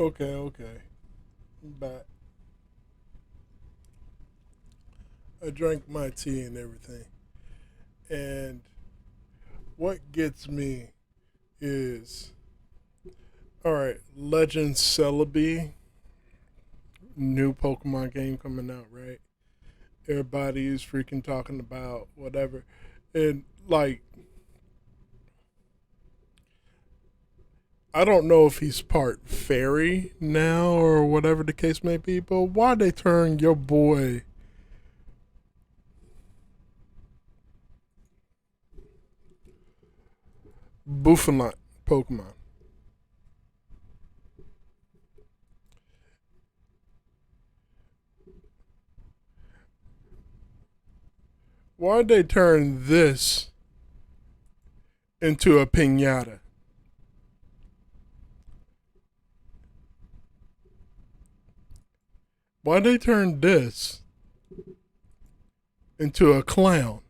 Okay, okay. But I drank my tea and everything. And what gets me is all right, Legend Celebi, new Pokemon game coming out, right? Everybody is freaking talking about whatever. And like I don't know if he's part fairy now or whatever the case may be, but why they turn your boy Bouffalant Pokemon? Why'd they turn this into a pinata? Why'd they turn this into a clown?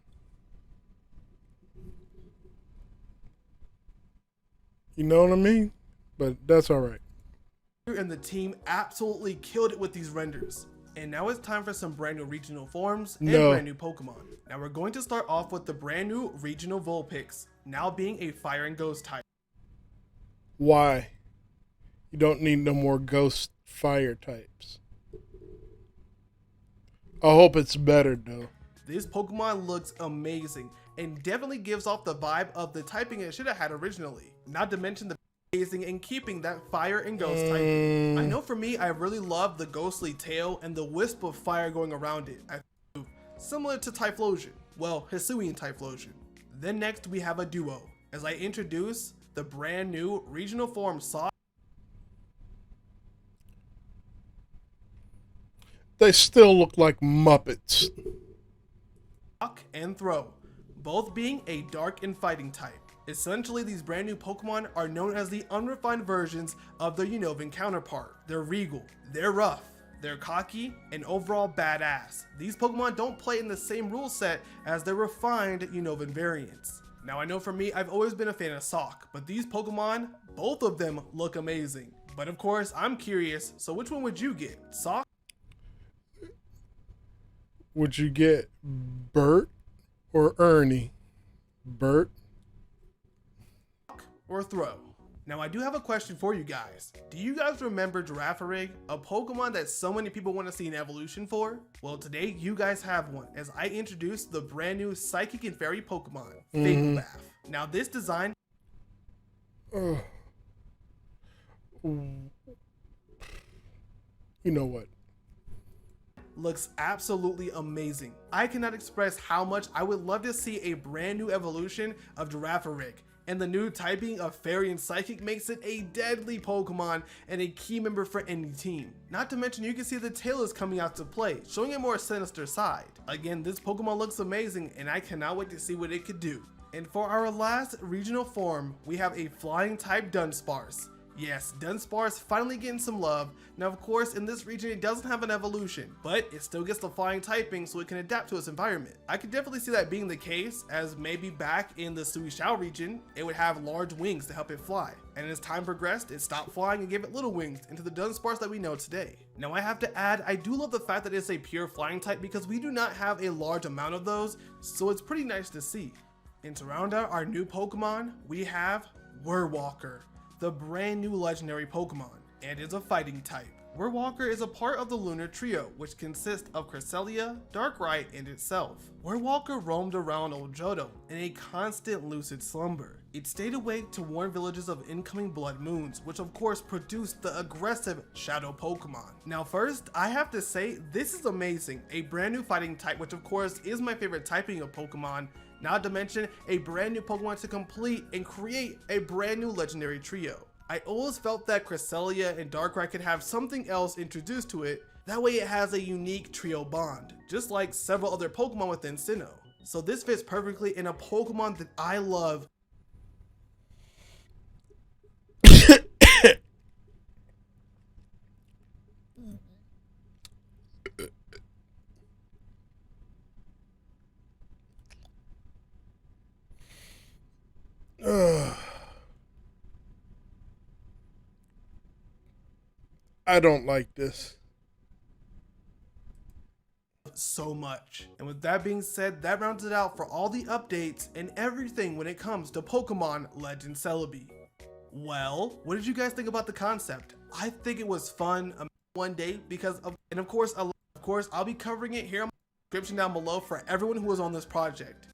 You know what I mean? But that's all right. And the team absolutely killed it with these renders. And now it's time for some brand new regional forms and No. brand new Pokemon. Now we're going to start off with the brand new regional Vulpix, now being a Fire and Ghost type. Why? You don't need no more ghost fire types. I hope it's better though. This Pokemon looks amazing and definitely gives off the vibe of the typing it should have had originally. Not to mention the amazing in keeping that fire and ghost typing. I know for me, I really love the ghostly tail and the wisp of fire going around it. Similar to Typhlosion. Well, Hisuian Typhlosion. Then next we have a duo, as I introduce the brand new regional form Sock They still look like Muppets. and Throw, both being a dark and fighting type. Essentially, these brand new Pokemon are known as the unrefined versions of their Unova counterpart. They're regal, they're rough, they're cocky, and overall badass. These Pokemon don't play in the same rule set as their refined Unovan variants. Now I know for me, I've always been a fan of Sock, but these Pokemon, both of them look amazing. But of course, I'm curious, so which one would you get? Sock Would you get Bert or Ernie? Bert? or Throw? Now I do have a question for you guys. Do you guys remember Girafarig, a Pokemon that so many people want to see an evolution for? Well, today you guys have one, as I introduce the brand new Psychic and Fairy Pokemon, Fable. Now this design Uh, you know what? looks absolutely amazing. I cannot express how much I would love to see a brand new evolution of Girafarig. And the new typing of Fairy and Psychic makes it a deadly Pokemon and a key member for any team. Not to mention you can see the tail is coming out to play, showing a more sinister side. Again, this Pokemon looks amazing and I cannot wait to see what it could do. And for our last regional form, we have a flying type Dunsparce. Yes, Dunsparce finally getting some love. Now of course in this region it doesn't have an evolution, but it still gets the flying typing so it can adapt to its environment. I could definitely see that being the case, as maybe back in the Suishao region, it would have large wings to help it fly. And as time progressed, it stopped flying and gave it little wings into the Dunsparce that we know today. Now I have to add, I do love the fact that it's a pure flying type because we do not have a large amount of those, so it's pretty nice to see. And to round out our new Pokemon, we have Werewalker, the brand new legendary Pokemon, and is a fighting type. Werewalker is a part of the Lunar Trio, which consists of Cresselia, Darkrai, and itself. Werewalker roamed around Old Johto in a constant lucid slumber. It stayed awake to warn villages of incoming blood moons, which of course produced the aggressive Shadow Pokemon. Now first, I have to say, this is amazing. A brand new fighting type, which of course is my favorite typing of Pokemon, not to mention a brand new Pokemon to complete and create a brand new legendary trio. I always felt that Cresselia and Darkrai could have something else introduced to it, that way it has a unique trio bond, just like several other Pokemon within Sinnoh. So this fits perfectly in a Pokemon that I love. I don't like this. So much. And with that being said, that rounds it out for all the updates and everything when it comes to Pokemon Legend Celebi. Well, what did you guys think about the concept? I think it was fun one day because of, and of course, I'll be covering it here in the description down below for everyone who was on this project.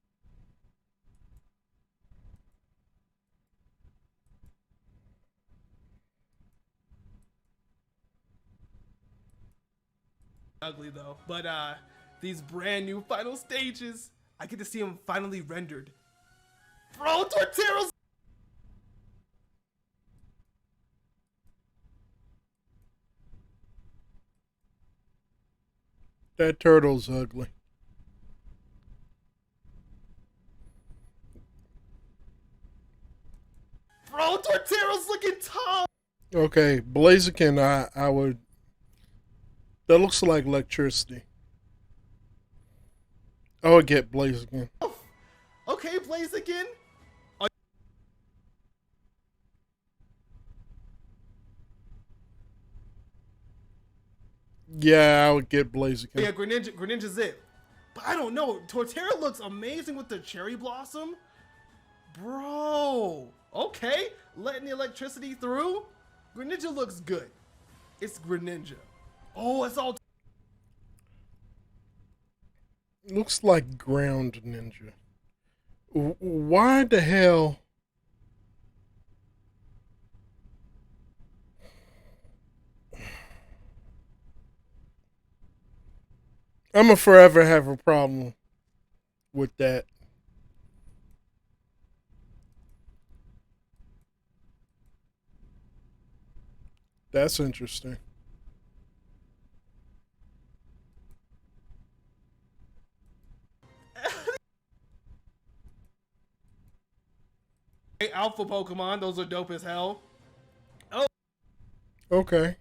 Ugly though, but these brand new final stages, I get to see them finally rendered. Bro, Torterra's. That turtle's ugly. Bro, Torterra's looking tall. Okay, Blaziken, I would. That looks like electricity. I would get Blaziken. Okay, Blaziken. Yeah, I would get Blaziken. Yeah, Greninja's it. But I don't know. Torterra looks amazing with the cherry blossom. Bro. Okay. Letting the electricity through. Greninja looks good. It's Greninja. Oh, it's all. Looks like ground ninja. Why the hell? I'm gonna forever have a problem with that. That's interesting. Alpha Pokemon. Those are dope as hell. Oh, Okay,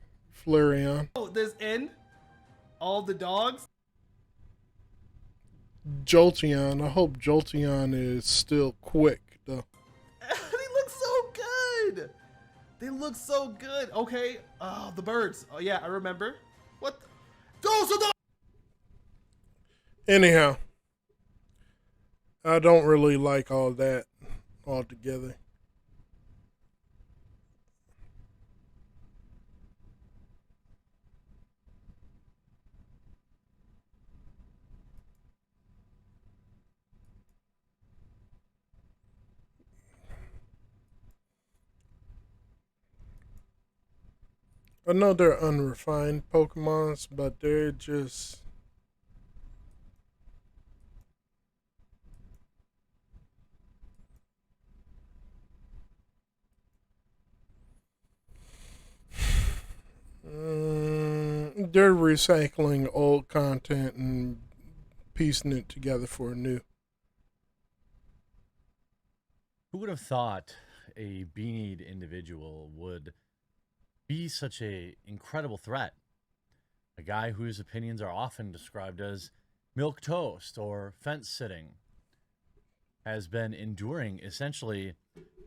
Flareon. there's N. All the dogs. Jolteon. I hope Jolteon is still quick though. They look so good. They look so good. Okay. Oh, the birds. Oh yeah, I remember. What? Those are the. Anyhow, I don't really like all that altogether. I know they're unrefined Pokemons, but they're just. They're recycling old content and piecing it together for a new. Who would have thought a beanied individual would be such a incredible threat? A guy whose opinions are often described as milk toast or fence sitting has been enduring essentially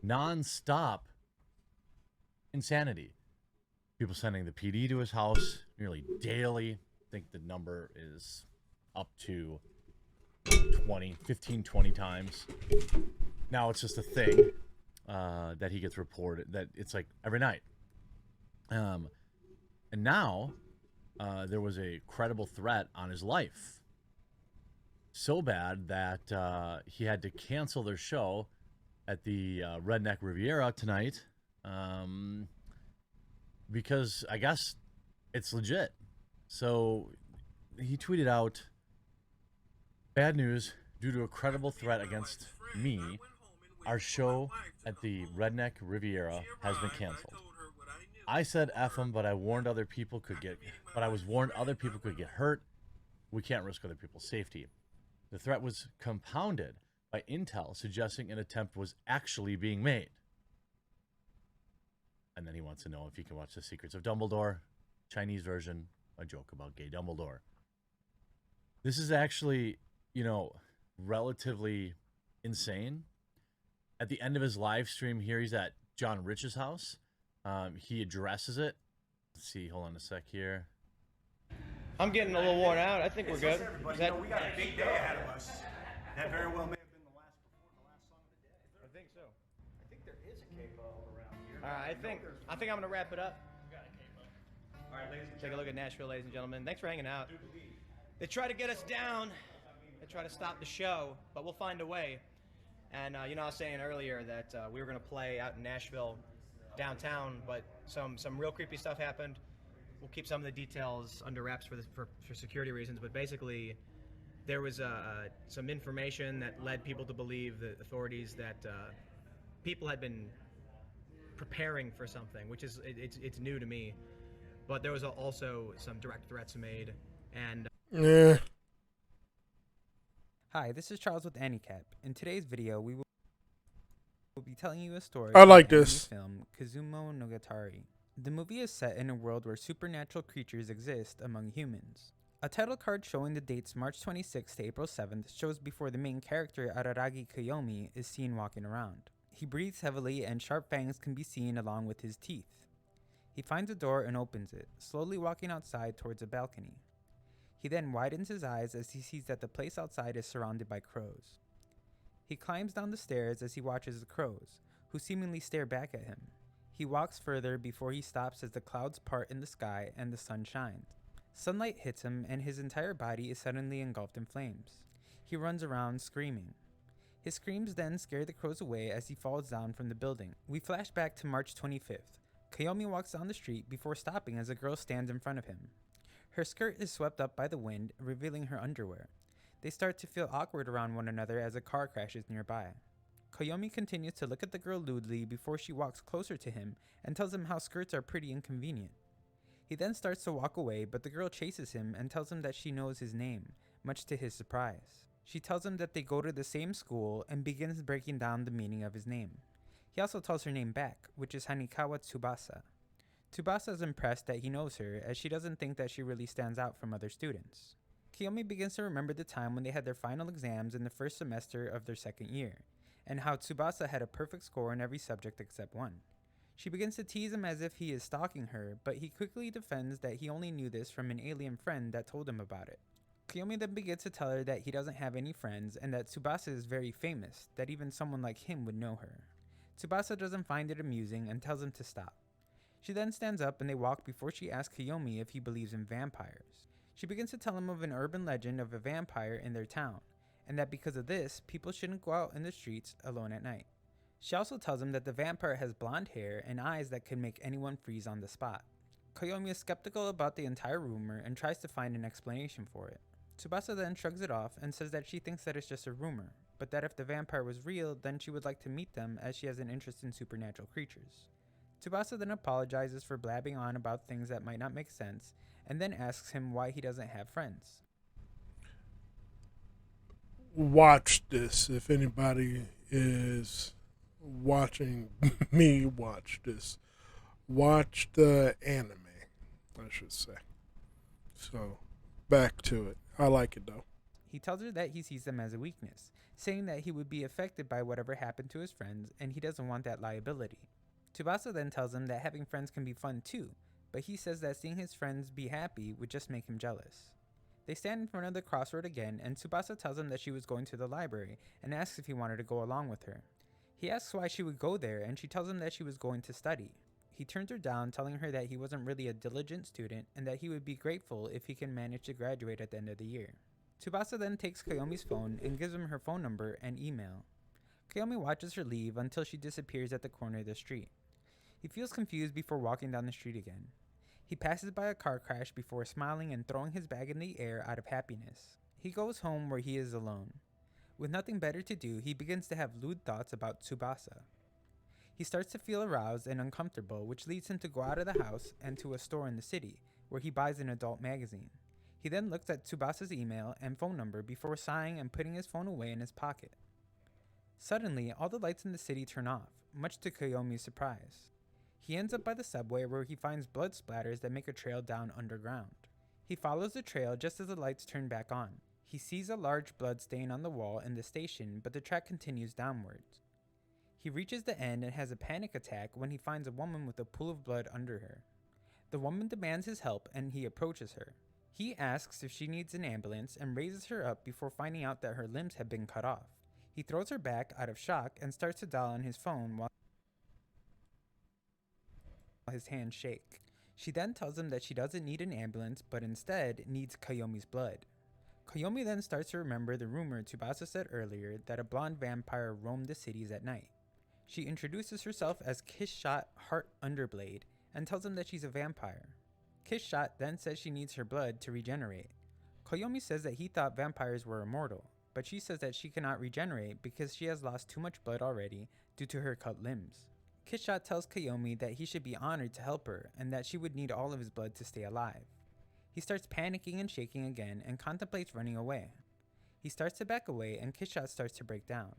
non-stop insanity. People sending the PD to his house nearly daily. I think the number is up to 20 times. Now it's just a thing that he gets reported, that it's like every night. And now there was a credible threat on his life. So bad that he had to cancel their show at the Redneck Riviera tonight because I guess it's legit. So he tweeted out, "Bad news, due to a credible threat against me, our show at the Redneck Riviera has been canceled. I said F them, but I was warned other people could get hurt. We can't risk other people's safety. The threat was compounded by intel suggesting an attempt was actually being made." And then he wants to know if he can watch The Secrets of Dumbledore, Chinese version, a joke about gay Dumbledore. This is actually, relatively insane. At the end of his live stream here, he's at John Rich's house. He addresses it Let's see. Hold on a sec here. I'm getting a little worn out. I think we're good. Everybody, Is that... we got a big day ahead of us. That very well may have been the last song of the day. I think so. I think there is a capo around here. All right, I think I'm gonna wrap it up. All right, ladies and Take a look at Nashville, ladies and gentlemen. Thanks for hanging out. They try to get us down. They try to stop the show, but we'll find a way. And you know, I was saying earlier that we were gonna play out in Nashville, downtown, but some real creepy stuff happened. We'll keep some of the details under wraps for security reasons, but basically, there was some information that led people to believe, the authorities, that people had been preparing for something, which is it's new to me. But there was also some direct threats made, and Yeah. Hi, this is Charles with Anycap. In today's video, we will be telling you a story I like from the anime this. film Kazumo Nogatari. The movie is set in a world where supernatural creatures exist among humans. A title card showing the dates March 26th to April 7th shows before the main character Araragi Kiyomi is seen walking around. He breathes heavily and sharp fangs can be seen along with his teeth. He finds a door and opens it, slowly walking outside towards a balcony. He then widens his eyes as he sees that the place outside is surrounded by crows. He climbs down the stairs as he watches the crows, who seemingly stare back at him. He walks further before he stops as the clouds part in the sky and the sun shines. Sunlight hits him and his entire body is suddenly engulfed in flames. He runs around screaming. His screams then scare the crows away as he falls down from the building. We flash back to March 25th. Kiyomi walks down the street before stopping as a girl stands in front of him. Her skirt is swept up by the wind, revealing her underwear. They start to feel awkward around one another as a car crashes nearby. Kiyomi continues to look at the girl lewdly before she walks closer to him and tells him how skirts are pretty inconvenient. He then starts to walk away, but the girl chases him and tells him that she knows his name, much to his surprise. She tells him that they go to the same school and begins breaking down the meaning of his name. He also tells her name back, which is Hanikawa Tsubasa. Tsubasa is impressed that he knows her, as she doesn't think that she really stands out from other students. Kiyomi begins to remember the time when they had their final exams in the first semester of their second year, and how Tsubasa had a perfect score in every subject except one. She begins to tease him as if he is stalking her, but he quickly defends that he only knew this from an alien friend that told him about it. Kiyomi then begins to tell her that he doesn't have any friends and that Tsubasa is very famous, that even someone like him would know her. Tsubasa doesn't find it amusing and tells him to stop. She then stands up and they walk before she asks Kiyomi if he believes in vampires. She begins to tell him of an urban legend of a vampire in their town, and that because of this, people shouldn't go out in the streets alone at night. She also tells him that the vampire has blonde hair and eyes that can make anyone freeze on the spot. Kiyomi is skeptical about the entire rumor and tries to find an explanation for it. Tsubasa then shrugs it off and says that she thinks that it's just a rumor, but that if the vampire was real, then she would like to meet them as she has an interest in supernatural creatures. Tsubasa then apologizes for blabbing on about things that might not make sense, and then asks him why he doesn't have friends. Watch this if anybody is watching me watch this. Watch the anime, I should say. So, back to it. I like it though. He tells her that he sees them as a weakness, saying that he would be affected by whatever happened to his friends and he doesn't want that liability. Tsubasa then tells him that having friends can be fun too, but he says that seeing his friends be happy would just make him jealous. They stand in front of the crossroad again, and Tsubasa tells him that she was going to the library and asks if he wanted to go along with her. He asks why she would go there, and she tells him that she was going to study. He turns her down, telling her that he wasn't really a diligent student and that he would be grateful if he can manage to graduate at the end of the year. Tsubasa then takes Kiyomi's phone and gives him her phone number and email. Kiyomi watches her leave until she disappears at the corner of the street. He feels confused before walking down the street again. He passes by a car crash before smiling and throwing his bag in the air out of happiness. He goes home where he is alone. With nothing better to do, he begins to have lewd thoughts about Tsubasa. He starts to feel aroused and uncomfortable, which leads him to go out of the house and to a store in the city, where he buys an adult magazine. He then looks at Tsubasa's email and phone number before sighing and putting his phone away in his pocket. Suddenly, all the lights in the city turn off, much to Kiyomi's surprise. He ends up by the subway where he finds blood splatters that make a trail down underground. He follows the trail just as the lights turn back on. He sees a large blood stain on the wall in the station, but the track continues downwards. He reaches the end and has a panic attack when he finds a woman with a pool of blood under her. The woman demands his help and he approaches her. He asks if she needs an ambulance and raises her up before finding out that her limbs have been cut off. He throws her back out of shock and starts to dial on his phone while his hands shake. She then tells him that she doesn't need an ambulance but instead needs Koyomi's blood. Koyomi then starts to remember the rumor Tsubasa said earlier that a blonde vampire roamed the cities at night. She introduces herself as Kissshot Heart Underblade and tells him that she's a vampire. Kissshot then says she needs her blood to regenerate. Koyomi says that he thought vampires were immortal, but she says that she cannot regenerate because she has lost too much blood already due to her cut limbs. Kissshot tells Koyomi that he should be honored to help her and that she would need all of his blood to stay alive. He starts panicking and shaking again and contemplates running away. He starts to back away and Kissshot starts to break down.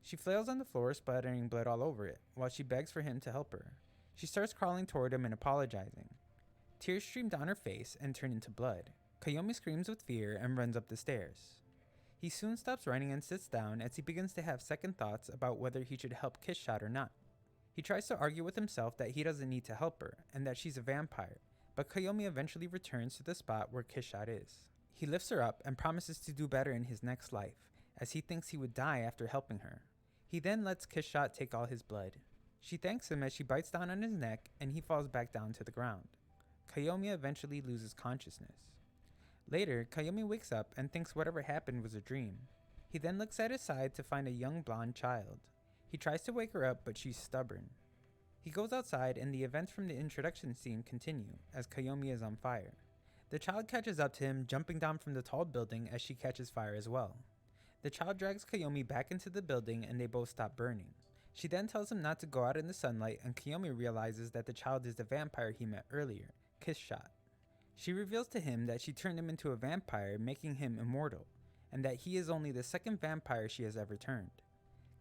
She flails on the floor, splattering blood all over it, while she begs for him to help her. She starts crawling toward him and apologizing. Tears stream down her face and turn into blood. Koyomi screams with fear and runs up the stairs. He soon stops running and sits down as he begins to have second thoughts about whether he should help Kissshot or not. He tries to argue with himself that he doesn't need to help her and that she's a vampire, but Koyomi eventually returns to the spot where Kissshot is. He lifts her up and promises to do better in his next life, as he thinks he would die after helping her. He then lets Kissshot take all his blood. She thanks him as she bites down on his neck and he falls back down to the ground. Koyomi eventually loses consciousness. Later, Koyomi wakes up and thinks whatever happened was a dream. He then looks at his side to find a young blonde child. He tries to wake her up, but she's stubborn. He goes outside and the events from the introduction scene continue, as Koyomi is on fire. The child catches up to him, jumping down from the tall building as she catches fire as well. The child drags Koyomi back into the building and they both stop burning. She then tells him not to go out in the sunlight and Koyomi realizes that the child is the vampire he met earlier, Kissshot. She reveals to him that she turned him into a vampire, making him immortal, and that he is only the second vampire she has ever turned.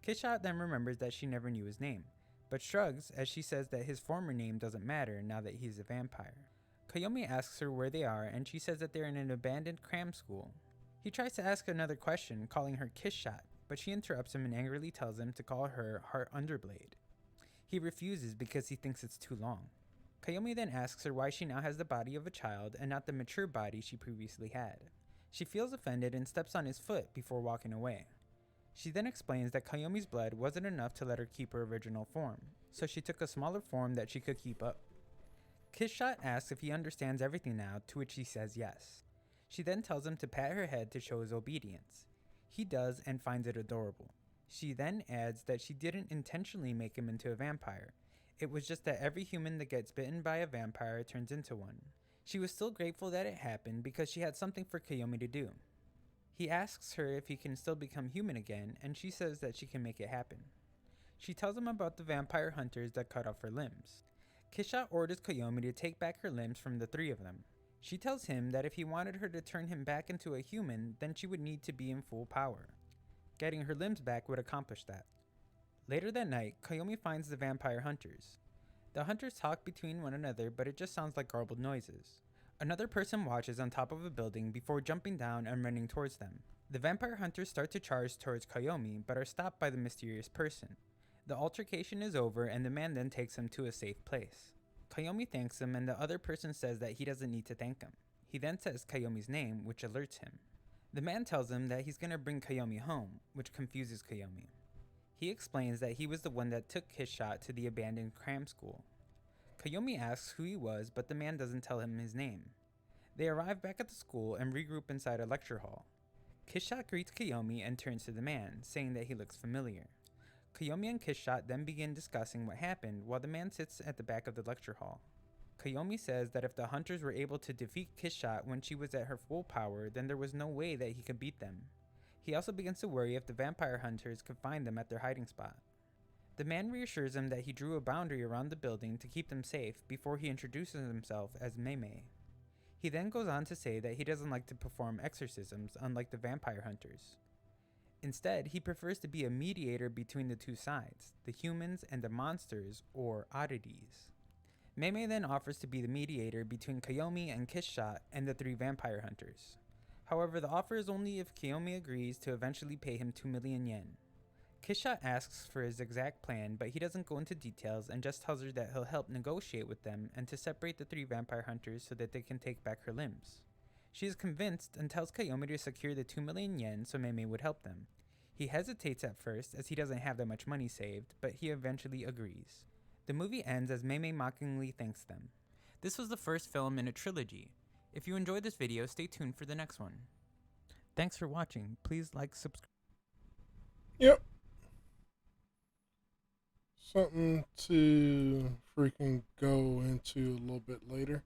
Kissshot then remembers that she never knew his name, but shrugs as she says that his former name doesn't matter now that he's a vampire. Koyomi asks her where they are and she says that they're in an abandoned cram school. He tries to ask another question, calling her Kissshot, but she interrupts him and angrily tells him to call her Heart Underblade. He refuses because he thinks it's too long. Koyomi then asks her why she now has the body of a child and not the mature body she previously had. She feels offended and steps on his foot before walking away. She then explains that Koyomi's blood wasn't enough to let her keep her original form, so she took a smaller form that she could keep up. Kissshot asks if he understands everything now, to which he says yes. She then tells him to pat her head to show his obedience. He does and finds it adorable. She then adds that she didn't intentionally make him into a vampire. It was just that every human that gets bitten by a vampire turns into one. She was still grateful that it happened because she had something for Koyomi to do. He asks her if he can still become human again, and she says that she can make it happen. She tells him about the vampire hunters that cut off her limbs. Kissshot orders Koyomi to take back her limbs from the three of them. She tells him that if he wanted her to turn him back into a human, then she would need to be in full power. Getting her limbs back would accomplish that. Later that night, Koyomi finds the vampire hunters. The hunters talk between one another, but it just sounds like garbled noises. Another person watches on top of a building before jumping down and running towards them. The vampire hunters start to charge towards Koyomi, but are stopped by the mysterious person. The altercation is over and the man then takes him to a safe place. Koyomi thanks him and the other person says that he doesn't need to thank him. He then says Koyomi's name, which alerts him. The man tells him that he's going to bring Koyomi home, which confuses Koyomi. He explains that he was the one that took Kissshot to the abandoned cram school. Koyomi asks who he was, but the man doesn't tell him his name. They arrive back at the school and regroup inside a lecture hall. Kissshot greets Koyomi and turns to the man, saying that he looks familiar. Koyomi and Kissshot then begin discussing what happened while the man sits at the back of the lecture hall. Koyomi says that if the hunters were able to defeat Kissshot when she was at her full power, then there was no way that he could beat them. He also begins to worry if the vampire hunters could find them at their hiding spot. The man reassures him that he drew a boundary around the building to keep them safe before he introduces himself as Mei. He then goes on to say that he doesn't like to perform exorcisms unlike the vampire hunters. Instead, he prefers to be a mediator between the two sides, the humans and the monsters, or oddities. Mei then offers to be the mediator between Koyomi and Kissshot and the three vampire hunters. However, the offer is only if Koyomi agrees to eventually pay him 2 million yen. Kisha asks for his exact plan, but he doesn't go into details and just tells her that he'll help negotiate with them and to separate the 3 vampire hunters so that they can take back her limbs. She is convinced and tells Kayomi to secure the 2 million yen so Mei would help them. He hesitates at first as he doesn't have that much money saved, but he eventually agrees. The movie ends as Mei mockingly thanks them. This was the first film in a trilogy. If you enjoyed this video, stay tuned for the next one. Thanks for watching. Please like, subscribe. Yep. Something to freaking go into a little bit later.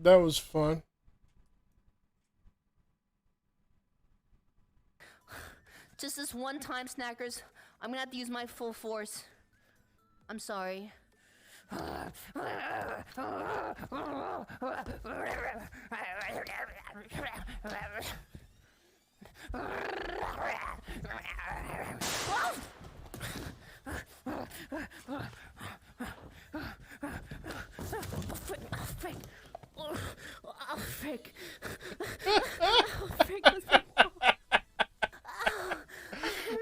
That was fun. Just this one time, Snackers. I'm gonna have to use my full force. I'm sorry. Frick.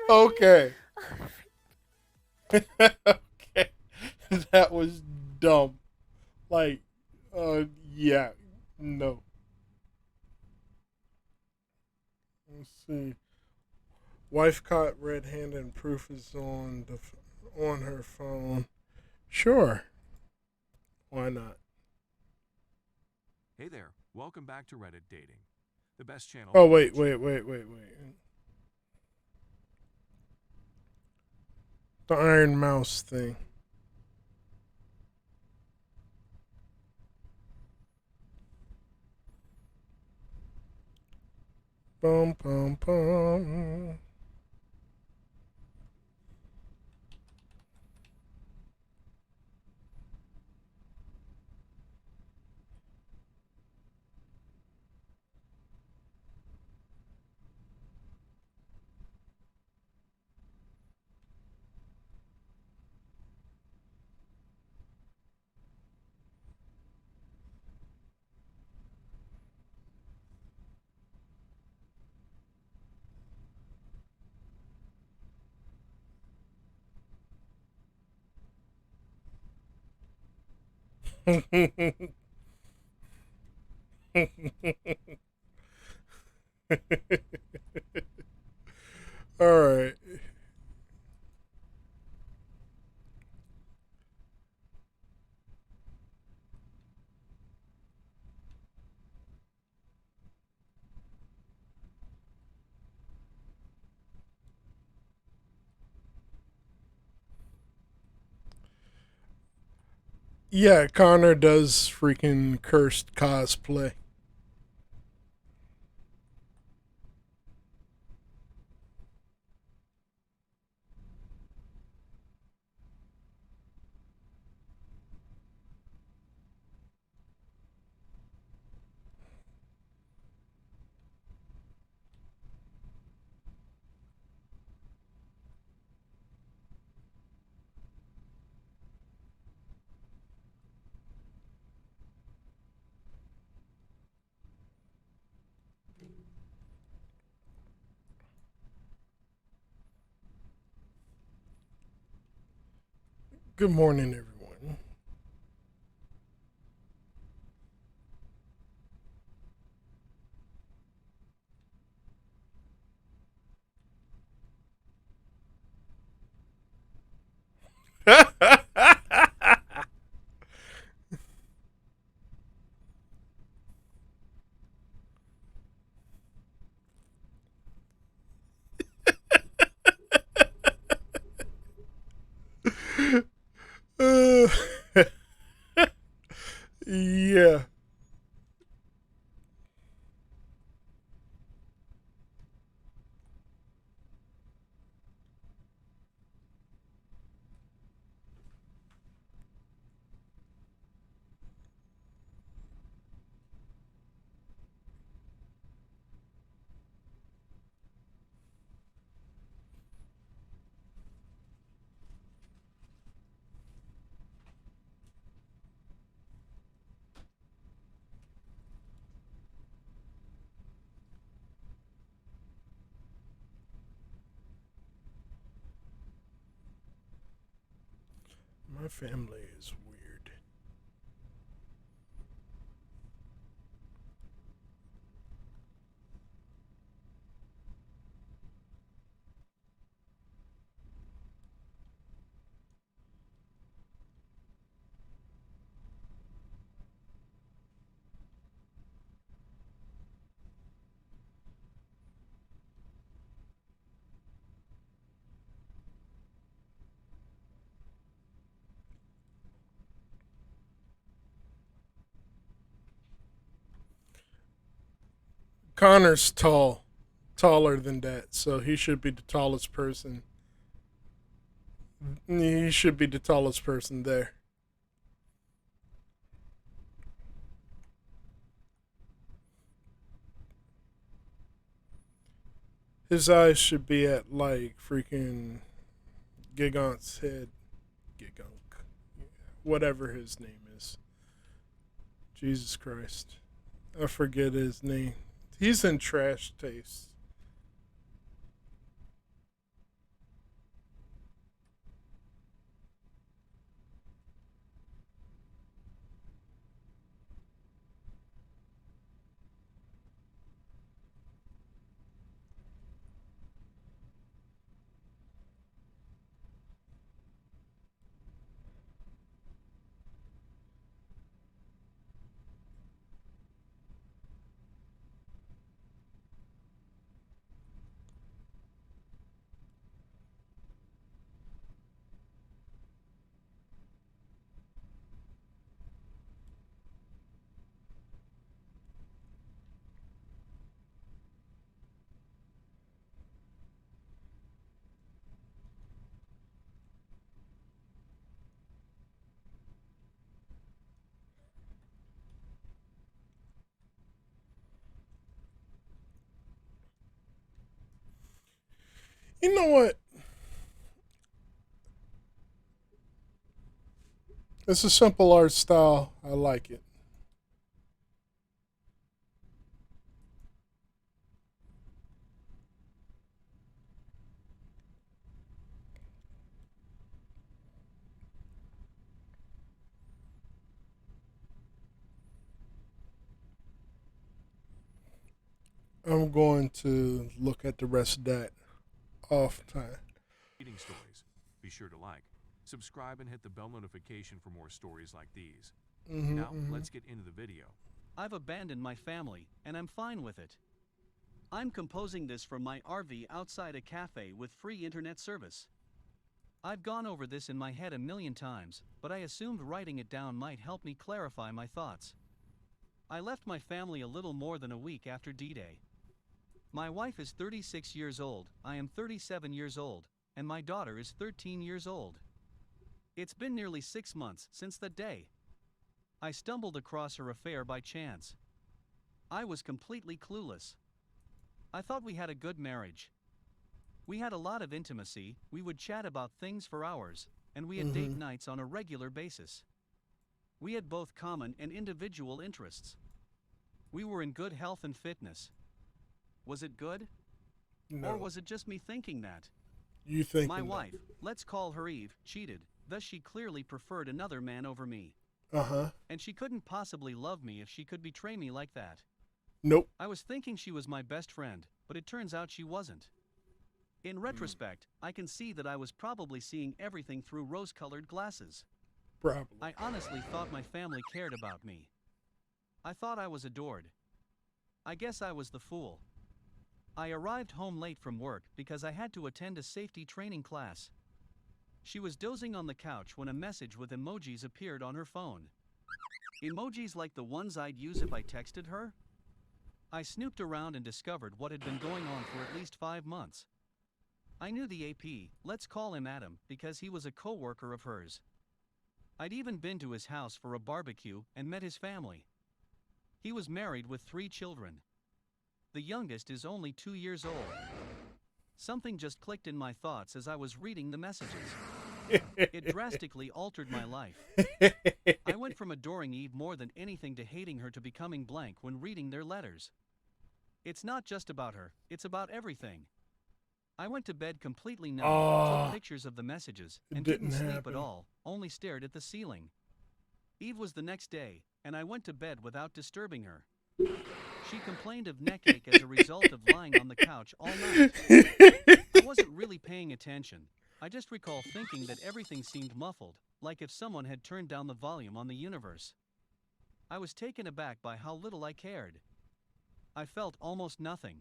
Okay. Okay. That was dumb. Like, yeah. No. Let's see. Wife caught red-handed and proof is on her phone. Sure. Why not? Hey there, welcome back to Reddit Dating, the best channel. Oh, wait. The Iron Mouse thing. Bum, bum, bum. All right. Yeah, Connor does freaking cursed cosplay. Good morning, everyone. family is weird. Connor's taller than that, so he should be the tallest person. He should be the tallest person there. His eyes should be at like freaking Gigant's head. Gigunk. Whatever his name is. Jesus Christ. I forget his name. He's in Trash Taste. You know what? It's a simple art style. I like it. I'm going to look at the rest of that off time. Reading stories. Be sure to like, subscribe, and hit the bell notification for more stories like these. Now, let's get into the video. I've abandoned my family, and I'm fine with it. I'm composing this from my RV outside a cafe with free internet service. I've gone over this in my head a million times, but I assumed writing it down might help me clarify my thoughts. I left my family a little more than a week after D-Day. My wife is 36 years old, I am 37 years old, and my daughter is 13 years old. It's been nearly 6 months since that day. I stumbled across her affair by chance. I was completely clueless. I thought we had a good marriage. We had a lot of intimacy, we would chat about things for hours, and we had date nights on a regular basis. We had both common and individual interests. We were in good health and fitness. Was it good? No. Or was it just me thinking that? You think my wife, let's call her Eve, cheated, thus she clearly preferred another man over me. And she couldn't possibly love me if she could betray me like that. Nope. I was thinking she was my best friend, but it turns out she wasn't. In retrospect, I can see that I was probably seeing everything through rose-colored glasses. Probably. I honestly thought my family cared about me. I thought I was adored. I guess I was the fool. I arrived home late from work because I had to attend a safety training class. She was dozing on the couch when a message with emojis appeared on her phone. Emojis like the ones I'd use if I texted her? I snooped around and discovered what had been going on for at least 5 months. I knew the AP, let's call him Adam, because he was a co-worker of hers. I'd even been to his house for a barbecue and met his family. He was married with 3 children. The youngest is only 2 years old. Something just clicked in my thoughts as I was reading the messages. It drastically altered my life. I went from adoring Eve more than anything to hating her to becoming blank when reading their letters. It's not just about her, it's about everything. I went to bed completely numb, Oh, took pictures of the messages, it and didn't didn't sleep happen. at all, only stared at the ceiling. Eve was the next day, and I went to bed without disturbing her. She complained of neckache as a result of lying on the couch all night. I wasn't really paying attention. I just recall thinking that everything seemed muffled, like if someone had turned down the volume on the universe. I was taken aback by how little I cared. I felt almost nothing.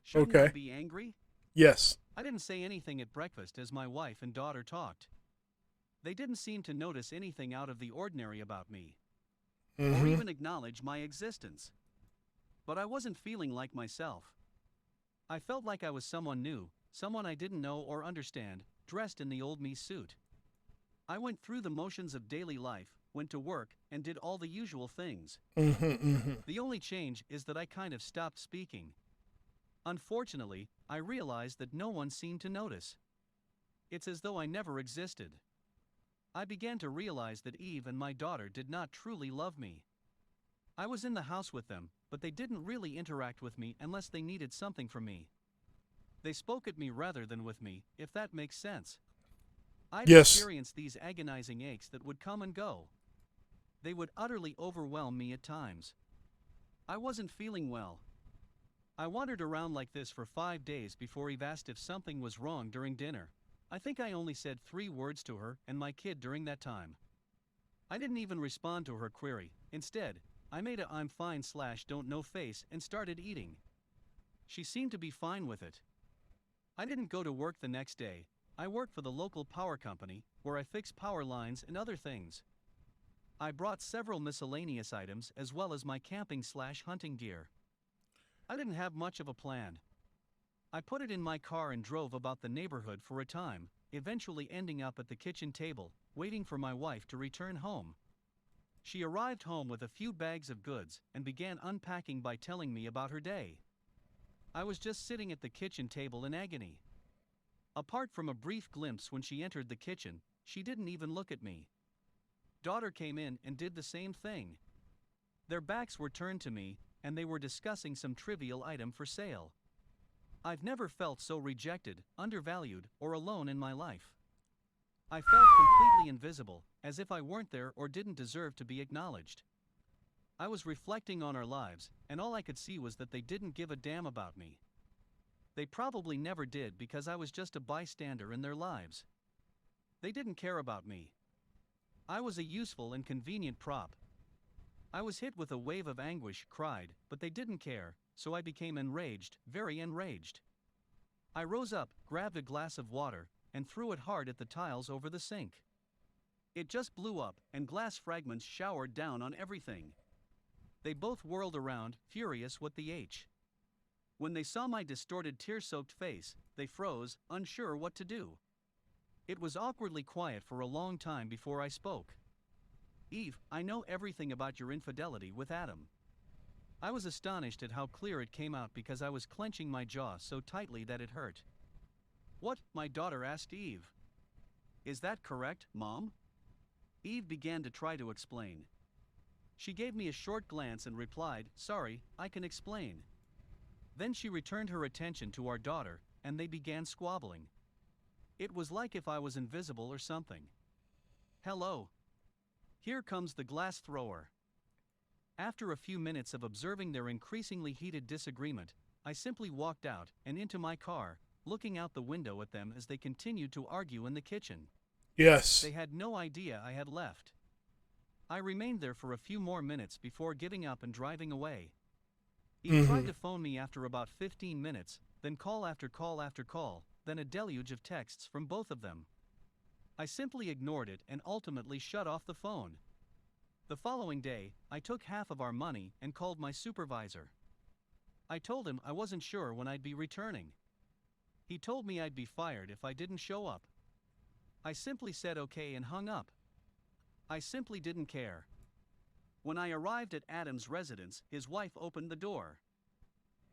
Shouldn't I Okay. be angry? Yes. I didn't say anything at breakfast as my wife and daughter talked. They didn't seem to notice anything out of the ordinary about me, or Mm-hmm. even acknowledge my existence. But I wasn't feeling like myself. I felt like I was someone new, someone I didn't know or understand, dressed in the old me suit. I went through the motions of daily life, went to work, and did all the usual things. Mm-hmm. Mm-hmm. The only change is that I kind of stopped speaking. Unfortunately, I realized that no one seemed to notice. It's as though I never existed. I began to realize that Eve and my daughter did not truly love me. I was in the house with them, but they didn't really interact with me unless they needed something from me. They spoke at me rather than with me, if that makes sense. I'd Yes. experienced these agonizing aches that would come and go. They would utterly overwhelm me at times. I wasn't feeling well. I wandered around like this for 5 days before Eve asked if something was wrong during dinner. I think I only said 3 words to her and my kid during that time. I didn't even respond to her query. Instead, I made a "I'm fine" / "don't know" face and started eating. She seemed to be fine with it. I didn't go to work the next day. I work for the local power company, where I fix power lines and other things. I brought several miscellaneous items as well as my camping / hunting gear. I didn't have much of a plan. I put it in my car and drove about the neighborhood for a time, eventually ending up at the kitchen table, waiting for my wife to return home. She arrived home with a few bags of goods and began unpacking by telling me about her day. I was just sitting at the kitchen table in agony. Apart from a brief glimpse when she entered the kitchen, she didn't even look at me. Daughter came in and did the same thing. Their backs were turned to me, and they were discussing some trivial item for sale. I've never felt so rejected, undervalued, or alone in my life. I felt completely invisible, as if I weren't there or didn't deserve to be acknowledged. I was reflecting on our lives, and all I could see was that they didn't give a damn about me. They probably never did because I was just a bystander in their lives. They didn't care about me. I was a useful and convenient prop. I was hit with a wave of anguish, cried, but they didn't care, so I became enraged, very enraged. I rose up, grabbed a glass of water, and threw it hard at the tiles over the sink. It just blew up, and glass fragments showered down on everything. They both whirled around, furious with the H. When they saw my distorted, tear-soaked face, they froze, unsure what to do. It was awkwardly quiet for a long time before I spoke. Eve, I know everything about your infidelity with Adam. I was astonished at how clear it came out because I was clenching my jaw so tightly that it hurt. What? My daughter asked Eve. Is that correct, Mom? Eve began to try to explain. She gave me a short glance and replied, sorry, I can explain. Then she returned her attention to our daughter, and they began squabbling. It was like if I was invisible or something. Hello. Here comes the glass thrower. After a few minutes of observing their increasingly heated disagreement, I simply walked out and into my car, looking out the window at them as they continued to argue in the kitchen. Yes. They had no idea I had left. I remained there for a few more minutes before giving up and driving away. He tried to phone me after about 15 minutes, then call after call after call, then a deluge of texts from both of them. I simply ignored it and ultimately shut off the phone. The following day, I took half of our money and called my supervisor. I told him I wasn't sure when I'd be returning. He told me I'd be fired if I didn't show up. I simply said okay and hung up. I simply didn't care. When I arrived at Adam's residence, his wife opened the door.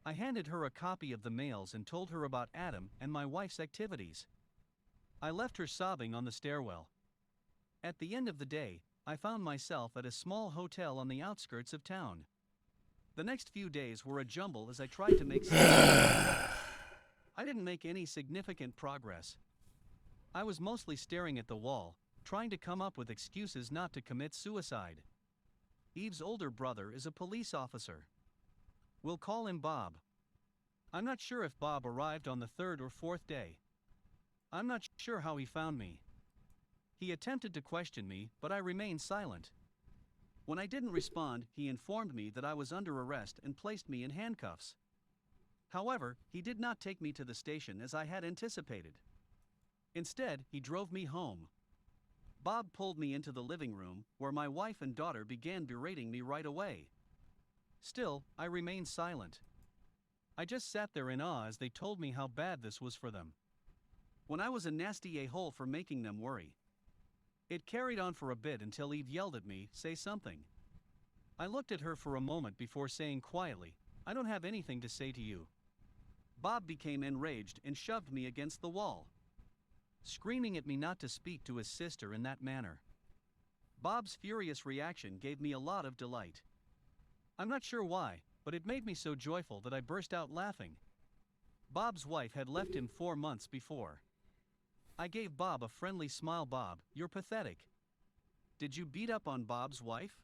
I handed her a copy of the mails and told her about Adam and my wife's activities. I left her sobbing on the stairwell. At the end of the day, I found myself at a small hotel on the outskirts of town. The next few days were a jumble as I tried to make sense. I didn't make any significant progress. I was mostly staring at the wall, trying to come up with excuses not to commit suicide. Eve's older brother is a police officer. We'll call him Bob. I'm not sure if Bob arrived on the third or fourth day. I'm not sure how he found me. He attempted to question me, but I remained silent. When I didn't respond, he informed me that I was under arrest and placed me in handcuffs. However, he did not take me to the station as I had anticipated. Instead, he drove me home. Bob pulled me into the living room, where my wife and daughter began berating me right away. Still, I remained silent. I just sat there in awe as they told me how bad this was for them. When I was a nasty a-hole for making them worry. It carried on for a bit until Eve yelled at me, "Say something." I looked at her for a moment before saying quietly, "I don't have anything to say to you." Bob became enraged and shoved me against the wall, screaming at me not to speak to his sister in that manner. Bob's furious reaction gave me a lot of delight. I'm not sure why, but it made me so joyful that I burst out laughing. Bob's wife had left him 4 months before. I gave Bob a friendly smile. "Bob, you're pathetic. Did you beat up on Bob's wife?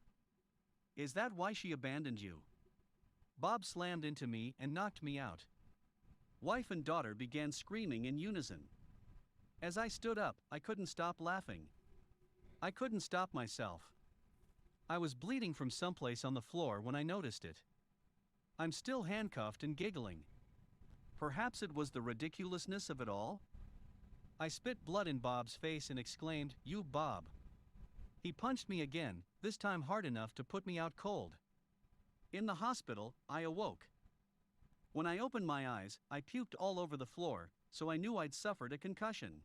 Is that why she abandoned you?" Bob slammed into me and knocked me out. Wife and daughter began screaming in unison. As I stood up, I couldn't stop laughing. I couldn't stop myself. I was bleeding from someplace on the floor when I noticed it. I'm still handcuffed and giggling. Perhaps it was the ridiculousness of it all? I spit blood in Bob's face and exclaimed, "You, Bob." He punched me again, this time hard enough to put me out cold. In the hospital, I awoke. When I opened my eyes, I puked all over the floor, so I knew I'd suffered a concussion.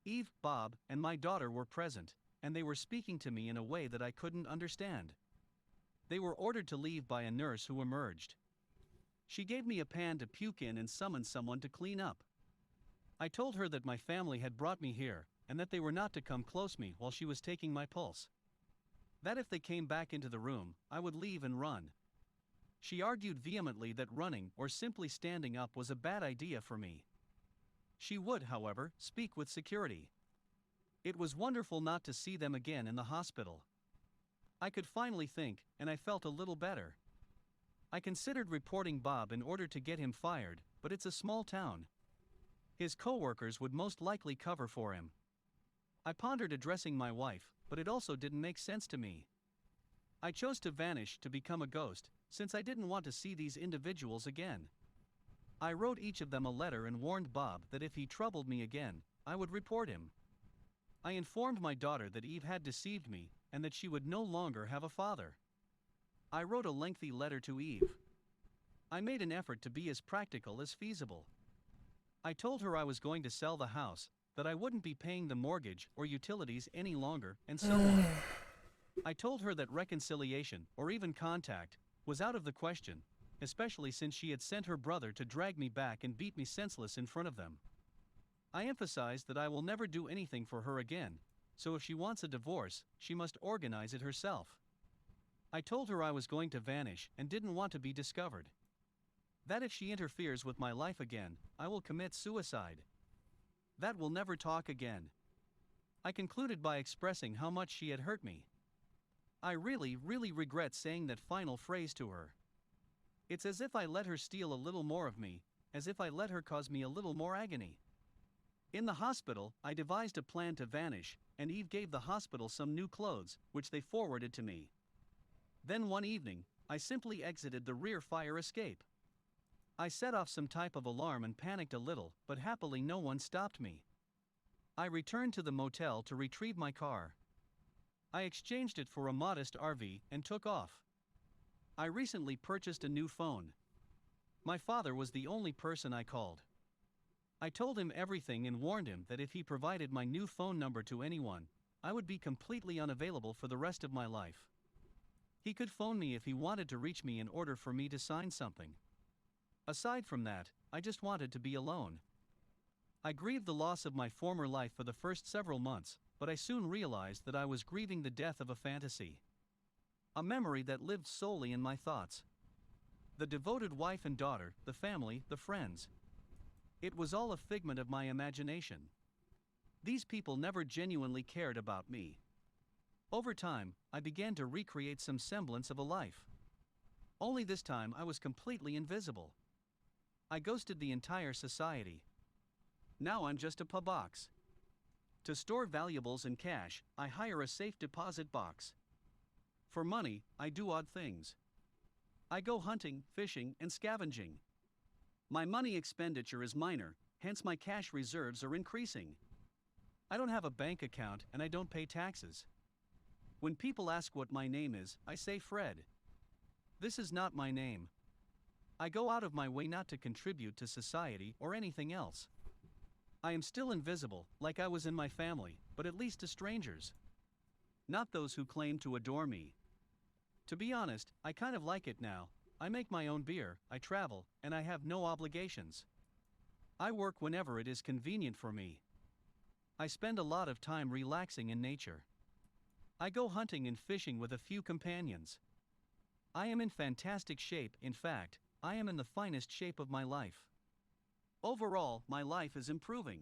Eve, Bob, and my daughter were present, and they were speaking to me in a way that I couldn't understand. They were ordered to leave by a nurse who emerged. She gave me a pan to puke in and summoned someone to clean up. I told her that my family had brought me here, and that they were not to come close me while she was taking my pulse. That if they came back into the room, I would leave and run. She argued vehemently that running or simply standing up was a bad idea for me. She would, however, speak with security. It was wonderful not to see them again in the hospital. I could finally think, and I felt a little better. I considered reporting Bob in order to get him fired, but it's a small town. His co-workers would most likely cover for him. I pondered addressing my wife, but it also didn't make sense to me. I chose to vanish to become a ghost, since I didn't want to see these individuals again. I wrote each of them a letter and warned Bob that if he troubled me again, I would report him. I informed my daughter that Eve had deceived me, and that she would no longer have a father. I wrote a lengthy letter to Eve. I made an effort to be as practical as feasible. I told her I was going to sell the house, that I wouldn't be paying the mortgage or utilities any longer, and so on. I told her that reconciliation, or even contact, was out of the question, especially since she had sent her brother to drag me back and beat me senseless in front of them. I emphasized that I will never do anything for her again, so if she wants a divorce, she must organize it herself. I told her I was going to vanish and didn't want to be discovered. That if she interferes with my life again, I will commit suicide. That we'll never talk again. I concluded by expressing how much she had hurt me. I really regret saying that final phrase to her. It's as if I let her steal a little more of me, as if I let her cause me a little more agony. In the hospital, I devised a plan to vanish, and Eve gave the hospital some new clothes, which they forwarded to me. Then one evening, I simply exited the rear fire escape. I set off some type of alarm and panicked a little, but happily no one stopped me. I returned to the motel to retrieve my car. I exchanged it for a modest RV and took off. I recently purchased a new phone. My father was the only person I called. I told him everything and warned him that if he provided my new phone number to anyone, I would be completely unavailable for the rest of my life. He could phone me if he wanted to reach me in order for me to sign something. Aside from that, I just wanted to be alone. I grieved the loss of my former life for the first several months, but I soon realized that I was grieving the death of a fantasy. A memory that lived solely in my thoughts. The devoted wife and daughter, the family, the friends. It was all a figment of my imagination. These people never genuinely cared about me. Over time, I began to recreate some semblance of a life. Only this time I was completely invisible. I ghosted the entire society. Now I'm just a pabox. To store valuables and cash, I hire a safe deposit box. For money, I do odd things. I go hunting, fishing, and scavenging. My money expenditure is minor, hence my cash reserves are increasing. I don't have a bank account and I don't pay taxes. When people ask what my name is, I say Fred. This is not my name. I go out of my way not to contribute to society or anything else. I am still invisible, like I was in my family, but at least to strangers. Not those who claim to adore me. To be honest, I kind of like it now. I make my own beer, I travel, and I have no obligations. I work whenever it is convenient for me. I spend a lot of time relaxing in nature. I go hunting and fishing with a few companions. I am in fantastic shape, in fact, I am in the finest shape of my life. Overall, my life is improving.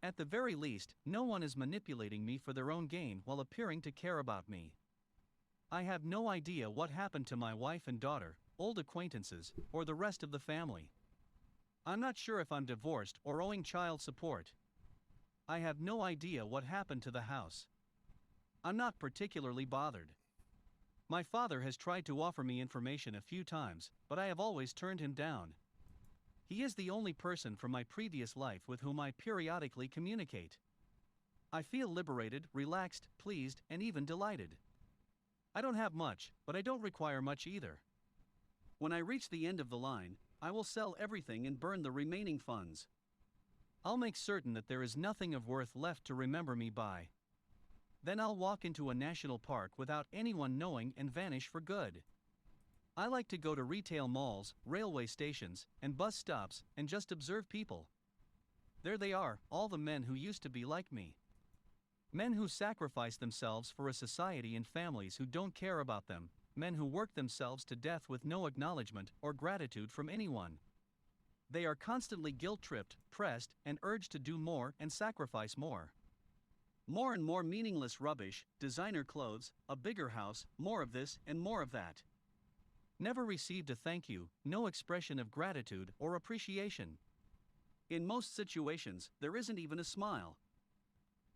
At the very least, no one is manipulating me for their own gain while appearing to care about me. I have no idea what happened to my wife and daughter, old acquaintances, or the rest of the family. I'm not sure if I'm divorced or owing child support. I have no idea what happened to the house. I'm not particularly bothered. My father has tried to offer me information a few times, but I have always turned him down. He is the only person from my previous life with whom I periodically communicate. I feel liberated, relaxed, pleased, and even delighted. I don't have much, but I don't require much either. When I reach the end of the line, I will sell everything and burn the remaining funds. I'll make certain that there is nothing of worth left to remember me by. Then I'll walk into a national park without anyone knowing and vanish for good. I like to go to retail malls, railway stations, and bus stops and just observe people. There they are, all the men who used to be like me. Men who sacrifice themselves for a society and families who don't care about them, men who work themselves to death with no acknowledgement or gratitude from anyone. They are constantly guilt-tripped, pressed, and urged to do more and sacrifice more. More and more meaningless rubbish, designer clothes, a bigger house, more of this and more of that. Never received a thank you, no expression of gratitude or appreciation. In most situations, there isn't even a smile.